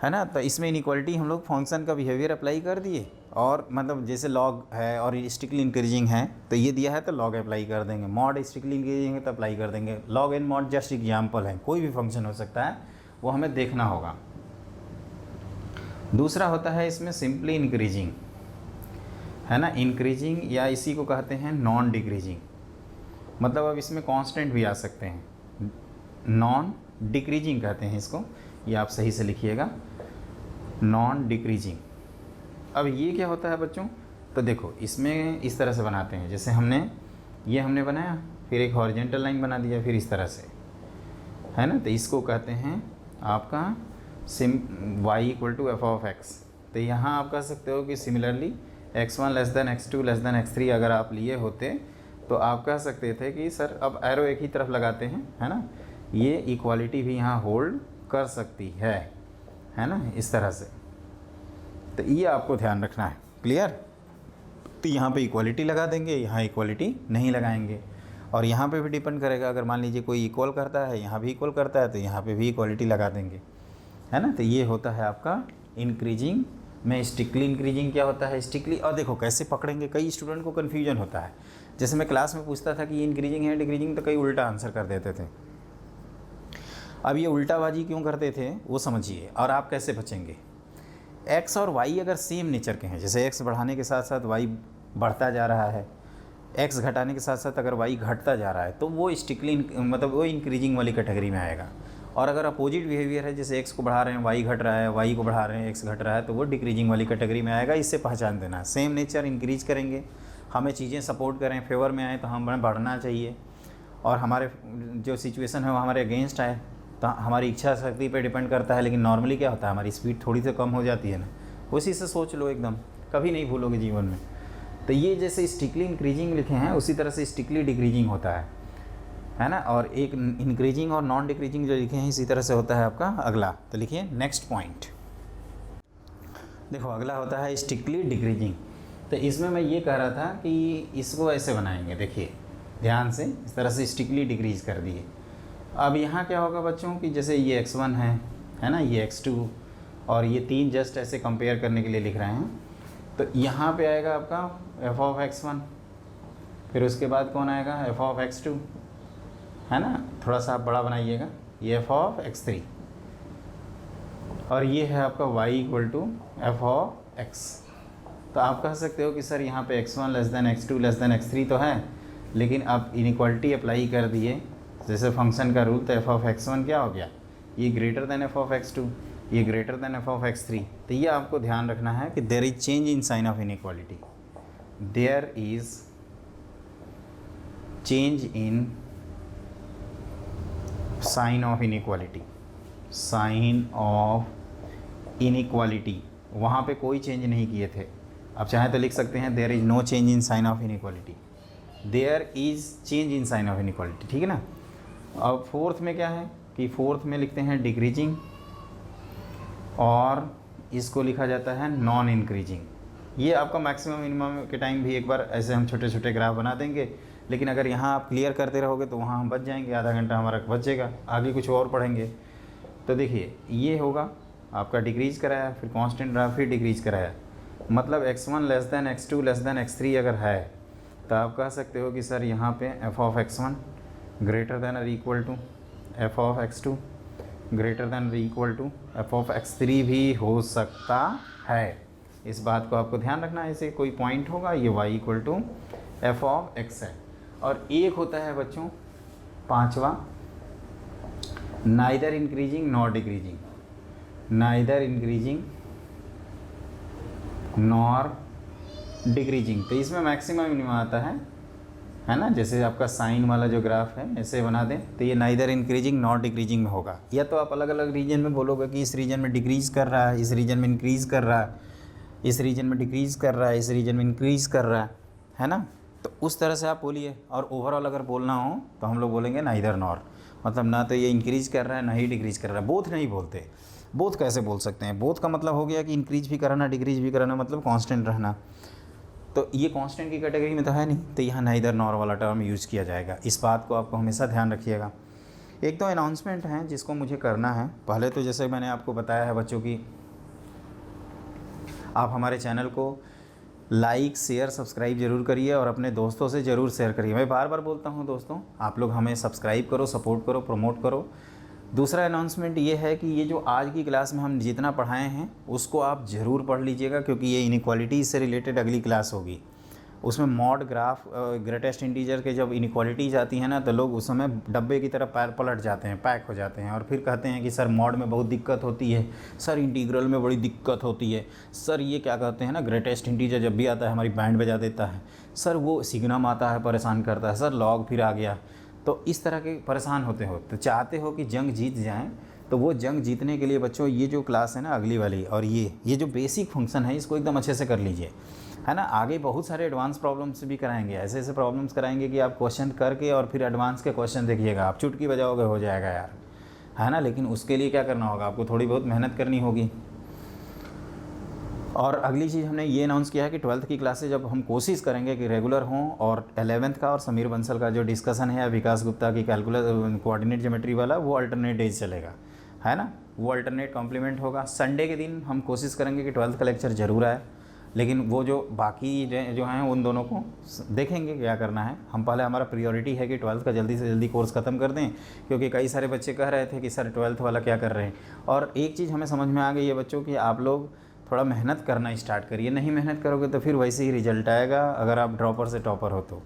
ना। तो इसमें इनइक्वालिटी हम लोग फंक्शन का बिहेवियर अप्लाई कर दिए, और मतलब जैसे लॉग है और स्ट्रिक्टली इंक्रीजिंग है तो ये दिया है तो लॉग अप्लाई कर देंगे, मॉड स्ट्रिक्टली इंक्रीजिंग है तो अप्लाई कर देंगे। Log and mod just example है, कोई भी फंक्शन हो सकता है, वो हमें देखना होगा। दूसरा होता है इसमें सिंपली इंक्रीजिंग, है ना, इंक्रीजिंग, या इसी को कहते हैं नॉन डिक्रीजिंग। मतलब अब इसमें कांस्टेंट भी आ सकते हैं, नॉन डिक्रीजिंग कहते हैं इसको, ये आप सही से लिखिएगा, नॉन डिक्रीजिंग। अब ये क्या होता है बच्चों, तो देखो इसमें इस तरह से बनाते हैं, जैसे हमने बनाया, फिर एक हॉरिजेंटल लाइन बना दिया, फिर इस तरह से, है ना। तो इसको कहते हैं आपका y equal to f of x. तो यहाँ आप कह सकते हो कि similarly x1 less than x2 less than x3 अगर आप लिए होते तो आप कह सकते थे कि सर अब एरो एक ही तरफ लगाते हैं, है ना, ये इक्वालिटी भी यहाँ होल्ड कर सकती है ना, इस तरह से। तो ये आपको ध्यान रखना है, क्लियर। तो यहाँ पे इक्वालिटी लगा देंगे, यहाँ इक्वालिटी नहीं लगाएंगे, और यहाँ पे भी डिपेंड करेगा, अगर मान लीजिए कोई इक्वल करता है, यहाँ भी इक्वल करता है, तो यहाँ पे भी इक्वालिटी लगा देंगे, है ना। तो ये होता है आपका इंक्रीजिंग में। स्ट्रिक्टली इंक्रीजिंग क्या होता है, स्ट्रिक्टली, और देखो कैसे पकड़ेंगे, कई स्टूडेंट को कन्फ्यूजन होता है। जैसे मैं क्लास में पूछता था कि ये इंक्रीजिंग है डिक्रीजिंग, तो कई उल्टा आंसर कर देते थे। अब ये उल्टाबाजी क्यों करते थे वो समझिए, और आप कैसे बचेंगे। x और y अगर सेम नेचर के हैं, जैसे x बढ़ाने के साथ साथ y बढ़ता जा रहा है, x घटाने के साथ साथ अगर y घटता जा रहा है, तो वो स्ट्रिक्टली मतलब वो इंक्रीजिंग वाली कैटेगरी में आएगा। और अगर अपोजिट बिहेवियर है, जैसे x को बढ़ा रहे हैं y घट रहा है, y को बढ़ा रहे हैं x घट रहा है, तो वो डिक्रीजिंग वाली कैटेगरी में आएगा। इससे पहचान देना, सेम नेचर इंक्रीज करेंगे, हमें चीज़ें सपोर्ट करें, फेवर में आए तो हमें बढ़ना चाहिए, और हमारे जो सिचुएशन है वो हमारे अगेंस्ट आए तो हमारी इच्छा शक्ति पे डिपेंड करता है। लेकिन नॉर्मली क्या होता है, हमारी स्पीड थोड़ी सी कम हो जाती है ना, उसी से सोच लो, एकदम कभी नहीं भूलोगे जीवन में। तो ये जैसे स्ट्रिक्टली इंक्रीजिंग लिखे हैं, उसी तरह से स्ट्रिक्टली डिक्रीजिंग होता है ना। और एक इंक्रीजिंग और नॉन डिक्रीजिंग जो लिखे हैं, इसी तरह से होता है आपका अगला। तो लिखिए नेक्स्ट पॉइंट, देखो अगला होता है स्ट्रिक्टली डिक्रीजिंग। तो इसमें मैं ये कह रहा था कि इसको ऐसे बनाएंगे, देखिए ध्यान से, इस तरह से स्ट्रिक्टली डिक्रीज कर दिए। अब यहाँ क्या होगा बच्चों कि जैसे ये x1 है ना, ये x2, और ये तीन जस्ट ऐसे कंपेयर करने के लिए लिख रहे हैं। तो यहाँ पे आएगा आपका f ऑफ x1, फिर उसके बाद कौन आएगा, f ऑफ x2, है ना, थोड़ा सा आप बड़ा बनाइएगा, ये f ऑफ x3, और ये है आपका y equal to f of x। तो आप कह सकते हो कि सर यहाँ पे x1 less than x2 less than x3 तो है, लेकिन आप इनइक्वालिटी अप्लाई कर दिए, जैसे फंक्शन का रूल, तो f ऑफ x1 क्या हो गया, ये greater than f of x2, ये greater than f of x3। तो ये आपको ध्यान रखना है कि there is change in sign of inequality, there is change in sign of inequality, sign of inequality, वहाँ पे कोई चेंज नहीं किए थे। आप चाहें तो लिख सकते हैं there is no change in sign of inequality, there is change in sign of inequality, ठीक है ना। अब फोर्थ में क्या है कि फोर्थ में लिखते हैं डिक्रीजिंग, और इसको लिखा जाता है नॉन इंक्रीजिंग। ये आपका मैक्सिमम मिनिमम के टाइम भी एक बार ऐसे हम छोटे छोटे ग्राफ बना देंगे, लेकिन अगर यहाँ आप क्लियर करते रहोगे तो वहाँ हम बच जाएंगे, आधा घंटा हमारा बचेगा, आगे कुछ और पढ़ेंगे। तो देखिए ये होगा आपका डिक्रीज कराया, फिर कांस्टेंट रहा, फिर डिक्रीज कराया, मतलब x1 less than x2 less than x3 अगर है तो आप कह सकते हो कि सर यहाँ पे f of x1 greater than और equal to f of x2 greater than और equal to f of x3 भी हो सकता है। इस बात को आपको ध्यान रखना है, ऐसे कोई पॉइंट होगा, ये y equal to f of x है। और एक होता है बच्चों पांचवा, neither increasing nor decreasing, neither increasing nor decreasing. तो इसमें मैक्सिमम मिनिमम आता है है ना, जैसे आपका साइन वाला जो ग्राफ है ऐसे बना दें तो ये नाइदर इंक्रीजिंग नॉट डिक्रीजिंग में होगा। या तो आप अलग अलग रीजन में बोलोगे कि इस रीजन में डिक्रीज़ कर रहा है, इस रीजन में इंक्रीज़ कर रहा है, इस रीजन में डिक्रीज़ कर रहा है, इस रीजन में इंक्रीज़ कर रहा है ना। तो उस तरह से आप बोलिए। और ओवरऑल अगर बोलना हो तो हम लोग बोलेंगे नाइदर नॉर, मतलब ना तो ये इंक्रीज़ कर रहा है ना ही डिक्रीज़ कर रहा है। बोथ नहीं बोलते। बोथ कैसे बोल सकते हैं? बोथ का मतलब हो गया कि इंक्रीज़ भी कराना डिक्रीज़ भी कराना, मतलब कांस्टेंट रहना। तो ये कांस्टेंट की कैटेगरी में तो है नहीं, तो यहाँ नाइदर नॉर वाला टर्म यूज़ किया जाएगा। इस बात को आपको हमेशा ध्यान रखिएगा। एक तो अनाउंसमेंट है जिसको मुझे करना है। पहले तो जैसे मैंने आपको बताया है बच्चों की, आप हमारे चैनल को लाइक शेयर सब्सक्राइब ज़रूर करिए और अपने दोस्तों से ज़रूर शेयर करिए। मैं बार बार बोलता हूँ दोस्तों, आप लोग हमें सब्सक्राइब करो, सपोर्ट करो, प्रमोट करो। दूसरा अनाउंसमेंट ये है कि ये जो आज की क्लास में हम जितना पढ़ाए हैं उसको आप ज़रूर पढ़ लीजिएगा, क्योंकि ये इनइक्वालिटीज़ से रिलेटेड अगली क्लास होगी। उसमें मॉड ग्राफ ग्रेटेस्ट इंटीजर के जब इनइक्वालिटीज़ आती हैं ना, तो लोग उस समय डब्बे की तरह पैर पलट जाते हैं, पैक हो जाते हैं और फिर कहते हैं कि सर मॉड में बहुत दिक्कत होती है, सर इंटीग्रल में बड़ी दिक्कत होती है, सर ये क्या कहते हैं ना, ग्रेटेस्ट इंटीजर जब भी आता है हमारी बैंड बजा देता है, सर वो सिग्नम आता है परेशान करता है, सर लॉग फिर आ गया। तो इस तरह के परेशान होते हो, तो चाहते हो कि जंग जीत जाएँ। तो वो जंग जीतने के लिए बच्चों ये जो क्लास है ना अगली वाली, और ये जो बेसिक फंक्शन है इसको एकदम अच्छे से कर लीजिए, है ना। आगे बहुत सारे एडवांस प्रॉब्लम्स भी कराएंगे, ऐसे ऐसे प्रॉब्लम्स कराएंगे कि आप क्वेश्चन करके और फिर एडवांस के क्वेश्चन देखिएगा, आप चुटकी बजाओगे हो जाएगा यार, है ना। लेकिन उसके लिए क्या करना होगा, आपको थोड़ी बहुत मेहनत करनी होगी। और अगली चीज़ हमने ये अनाउंस किया है कि 12th की क्लासेज जब हम कोशिश करेंगे कि रेगुलर हों, और 11th का और समीर बंसल का जो डिस्कशन है, विकास गुप्ता की कैलकुलस कोऑर्डिनेट ज्योमेट्री वाला, वो अल्टरनेट डेज चलेगा, है ना, वो अल्टरनेट कॉम्प्लीमेंट होगा। संडे के दिन हम कोशिश करेंगे कि 12th का लेक्चर ज़रूर आए, लेकिन वो जो बाकी जो हैं उन दोनों को देखेंगे क्या करना है। हम पहले हमारा प्रायोरिटी है कि 12th का जल्दी से जल्दी कोर्स ख़त्म कर दें, क्योंकि कई सारे बच्चे कह रहे थे कि सर 12th वाला क्या कर रहे हैं। और एक चीज़ हमें समझ में आ गई है बच्चों कि आप लोग थोड़ा मेहनत करना स्टार्ट करिए। नहीं मेहनत करोगे तो फिर वैसे ही रिजल्ट आएगा, अगर आप ड्रॉपर से टॉपर हो तो,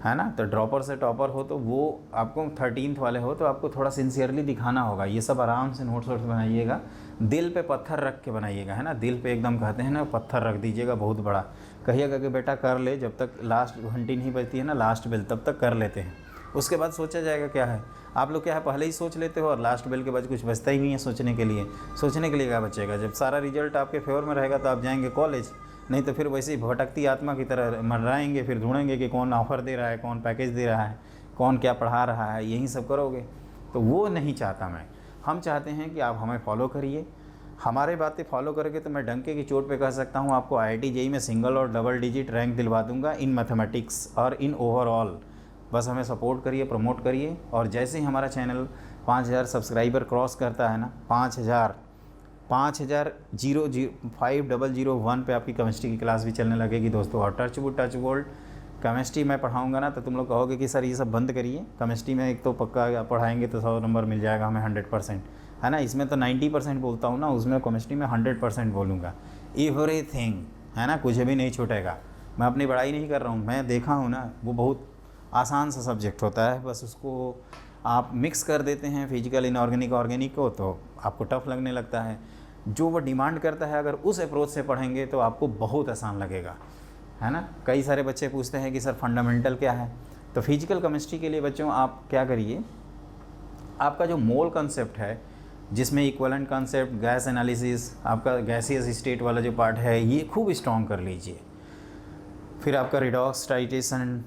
है ना। तो ड्रॉपर से टॉपर हो तो वो आपको 13th वाले हो तो आपको थोड़ा सिंसियरली दिखाना होगा। ये सब आराम से नोट्स वोट्स बनाइएगा, दिल पे पत्थर रख के बनाइएगा, है ना। दिल पे एकदम कहते हैं ना पत्थर रख दीजिएगा बहुत बड़ा, कहिएगा कि बेटा कर ले, जब तक लास्ट घंटी नहीं बजती है ना, लास्ट बेल, तब तक कर लेते हैं। उसके बाद सोचा जाएगा क्या है। आप लोग क्या है पहले ही सोच लेते हो और लास्ट बेल के बाद कुछ बचता ही नहीं है सोचने के लिए। सोचने के लिए क्या बचेगा? जब सारा रिजल्ट आपके फेवर में रहेगा तो आप जाएंगे कॉलेज, नहीं तो फिर वैसे ही भटकती आत्मा की तरह मंडराएंगे, फिर ढूंढेंगे कि कौन ऑफ़र दे रहा है, कौन पैकेज दे रहा है, कौन क्या पढ़ा रहा है, यही सब करोगे। तो वो नहीं चाहता मैं। हम चाहते हैं कि आप हमें फॉलो करिए। हमारे बातें फॉलो करोगे तो मैं डंके की चोट पे कह सकता हूँ आपको IIT JEE में सिंगल और डबल डिजिट रैंक दिलवा दूंगा इन मैथमेटिक्स और इन ओवरऑल। बस हमें सपोर्ट करिए, प्रमोट करिए। और जैसे ही हमारा चैनल 5000 सब्सक्राइबर क्रॉस करता है ना, 5001 पे आपकी केमिस्ट्री की क्लास भी चलने लगेगी दोस्तों। और टच वुड केमिस्ट्री मैं पढ़ाऊंगा ना, तो तुम लोग कहोगे कि सर ये सब बंद करिए। केमिस्ट्री में एक तो पक्का पढ़ाएंगे तो 100 नंबर मिल जाएगा हमें 100%, है ना। इसमें तो 90% बोलता हूँ ना, उसमें केमिस्ट्री में 100% बोलूँगा। एवरीथिंग, है ना, कुछ भी नहीं छूटेगा। मैं अपनी बड़ाई नहीं कर रहा हूँ, मैं देखा हूँ ना, वो बहुत आसान सा सब्जेक्ट होता है, बस उसको आप मिक्स कर देते हैं फिजिकल इनऑर्गेनिक ऑर्गेनिक को, तो आपको टफ लगने लगता है। जो वो डिमांड करता है अगर उस अप्रोच से पढ़ेंगे तो आपको बहुत आसान लगेगा, है ना। कई सारे बच्चे पूछते हैं कि सर फंडामेंटल क्या है, तो फिजिकल केमिस्ट्री के लिए बच्चों आप क्या करिए, आपका जो मोल कंसेप्ट है जिसमें इक्विवेलेंट कंसेप्ट, गैस एनालिसिस, आपका गैसियस स्टेट वाला जो पार्ट है ये खूब स्ट्रॉन्ग कर लीजिए। फिर आपका रिडॉक्स टाइटेशन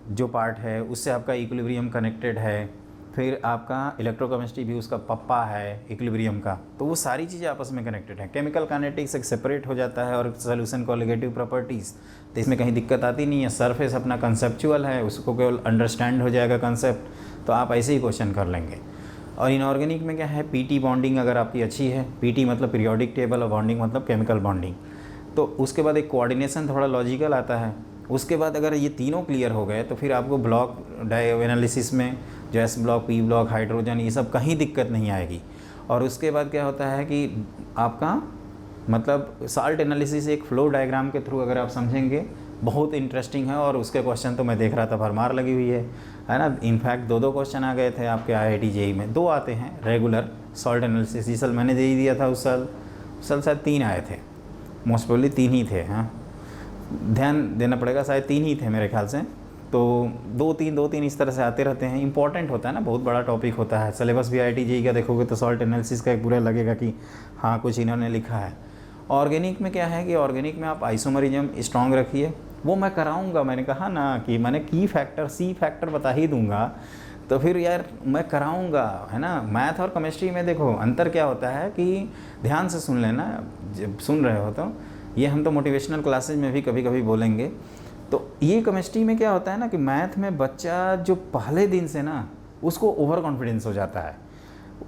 जो पार्ट है उससे आपका इक्विलिब्रियम कनेक्टेड है। फिर आपका इलेक्ट्रोकेमिस्ट्री भी उसका पप्पा है इक्विलिब्रियम का, तो वो सारी चीज़ें आपस में कनेक्टेड हैं। केमिकल काइनेटिक्स एक सेपरेट हो जाता है और सोल्यूशन कॉलिगेटिव प्रॉपर्टीज़, तो इसमें कहीं दिक्कत आती नहीं है। सरफेस अपना कंसेप्चुअल है, उसको केवल अंडरस्टैंड हो जाएगा कंसेप्ट, तो आप ऐसे ही क्वेश्चन कर लेंगे। और इनऑर्गेनिक में क्या है, पीटी बॉन्डिंग अगर आपकी अच्छी है, पीटी मतलब पीरियोडिक टेबल और बॉन्डिंग मतलब केमिकल बॉन्डिंग, तो उसके बाद एक कोऑर्डिनेशन थोड़ा लॉजिकल आता है। उसके बाद अगर ये तीनों क्लियर हो गए तो फिर आपको ब्लॉक एनालिसिस में जो S block, P block, hydrogen, ये सब कहीं दिक्कत नहीं आएगी। और उसके बाद क्या होता है कि आपका मतलब साल्ट एनालिसिस एक फ्लो डायग्राम के थ्रू अगर आप समझेंगे, बहुत इंटरेस्टिंग है। और उसके क्वेश्चन तो मैं देख रहा था भरमार लगी हुई है ना। इनफैक्ट 2 क्वेश्चन आ गए थे आपके IIT JEE में, 2 आते हैं रेगुलर सॉल्ट एनालिसिस। इस साल मैंने JEE दिया था, उस साल शायद 3 आए थे, मोस्ट प्रोबेबली 3 ही थे। हाँ, ध्यान देना पड़ेगा, शायद 3 ही थे मेरे ख्याल से। तो दो तीन इस तरह से आते रहते हैं। इंपॉर्टेंट होता है ना, बहुत बड़ा टॉपिक होता है। सिलेबस भी IIT JEE का देखोगे तो सॉल्ट एनालिसिस का एक पूरा लगेगा कि हाँ कुछ इन्होंने लिखा है। ऑर्गेनिक में क्या है कि ऑर्गेनिक में आप आइसोमरिज्म स्ट्रॉन्ग रखिए, वो मैं कराऊंगा। मैंने कहा ना कि मैंने की फैक्टर सी फैक्टर बता ही दूंगा, तो फिर यार मैं कराऊंगा, है ना। मैथ और केमिस्ट्री में देखो अंतर क्या होता है कि ध्यान से सुन लेना, जब सुन रहे हो तो ये हम तो मोटिवेशनल क्लासेज में भी कभी कभी बोलेंगे। तो ये केमिस्ट्री में क्या होता है ना कि मैथ में बच्चा जो पहले दिन से ना उसको ओवर कॉन्फिडेंस हो जाता है,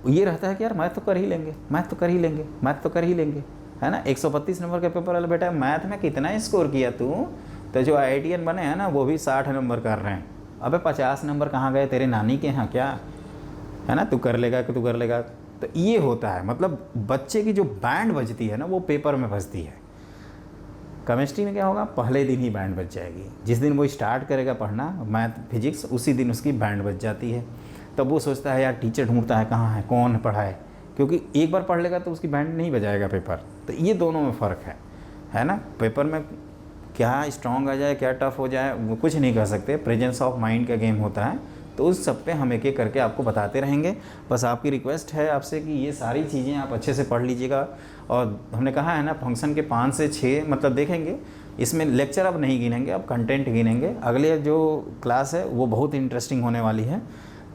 ये रहता है कि यार मैथ तो कर ही लेंगे, मैथ तो कर ही लेंगे, मैथ तो कर ही लेंगे, है ना। 132 नंबर के पेपर वाला बेटा मैथ में कितना स्कोर किया तू, तो जो IITian बने हैं ना वो भी 60 नंबर कर रहे हैं। अबे 50 नंबर कहाँ गए तेरे नानी के यहाँ क्या, है ना। तू कर लेगा कि तू कर लेगा। तो ये होता है, मतलब बच्चे की जो बैंड बजती है ना वो पेपर में बजती है। केमिस्ट्री में क्या होगा, पहले दिन ही बैंड बज जाएगी, जिस दिन वो स्टार्ट करेगा पढ़ना मैथ फिजिक्स उसी दिन उसकी बैंड बज जाती है। तब वो सोचता है यार टीचर ढूंढता है कहाँ है, कौन पढ़ाए, क्योंकि एक बार पढ़ लेगा तो उसकी बैंड नहीं बजाएगा पेपर। तो ये दोनों में फ़र्क है ना। पेपर में क्या स्ट्रॉन्ग आ जाए क्या टफ हो जाए वो कुछ नहीं कह सकते, प्रेजेंस ऑफ माइंड का गेम होता है। तो उस सब पे हम एक एक करके आपको बताते रहेंगे। बस आपकी रिक्वेस्ट है आपसे कि ये सारी चीज़ें आप अच्छे से पढ़ लीजिएगा। और हमने कहा है ना फंक्शन के 5 से 6 मतलब देखेंगे, इसमें लेक्चर अब नहीं गिनेंगे, अब कंटेंट गिनेंगे। अगले जो क्लास है वो बहुत इंटरेस्टिंग होने वाली है,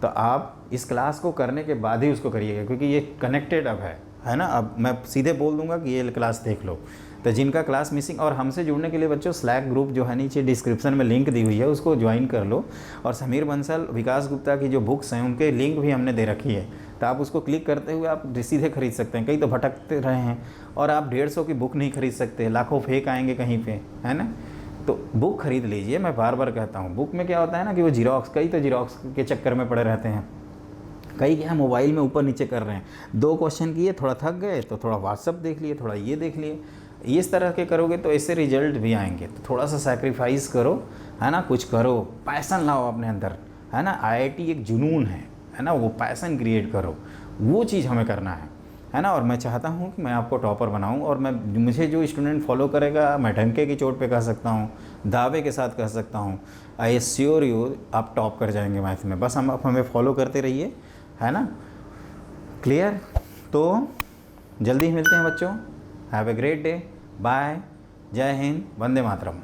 तो आप इस क्लास को करने के बाद ही उसको करिएगा, क्योंकि ये कनेक्टेड अब है ना। अब मैं सीधे बोल दूंगा कि ये क्लास देख लो। तो जिनका क्लास मिसिंग, और हमसे जुड़ने के लिए बच्चों स्लैक ग्रुप जो है नीचे डिस्क्रिप्शन में लिंक दी हुई है उसको ज्वाइन कर लो। और समीर बंसल, विकास गुप्ता की जो बुक्स हैं उनके लिंक भी हमने दे रखी है, तो आप उसको क्लिक करते हुए आप सीधे खरीद सकते हैं। कई तो भटकते रहे हैं और आप 150 की बुक नहीं खरीद सकते, लाखों फेक आएंगे कहीं पे, है ना। तो बुक खरीद लीजिए, मैं बार बार कहता हूँ। बुक में क्या होता है ना कि वो जीरोक्स, कई तो जीरोक्स के चक्कर में पड़े रहते हैं, कई क्या मोबाइल में ऊपर नीचे कर रहे हैं। 2 क्वेश्चन किए, थोड़ा थक गए तो थोड़ा व्हाट्सअप देख लिए, थोड़ा ये देख लिए। इस तरह के करोगे तो इससे रिजल्ट भी आएंगे। तो थोड़ा सा सैक्रिफाइस करो, है ना, कुछ करो, पैसन लाओ अपने अंदर, है ना। IIT एक जुनून है ना, वो पैसन क्रिएट करो, वो चीज़ हमें करना है ना। और मैं चाहता हूँ कि मैं आपको टॉपर बनाऊँ, और मुझे जो स्टूडेंट फॉलो करेगा मैं ढंके की चोट पे कह सकता हूँ, दावे के साथ कह सकता हूँ, आई एश्योर यू आप टॉप कर जाएंगे मैथ में। बस आप हमें फॉलो करते रहिए, है ना। क्लियर। तो जल्दी ही मिलते हैं बच्चों। Have a great day, bye, जय हिंद, वंदे मातरम।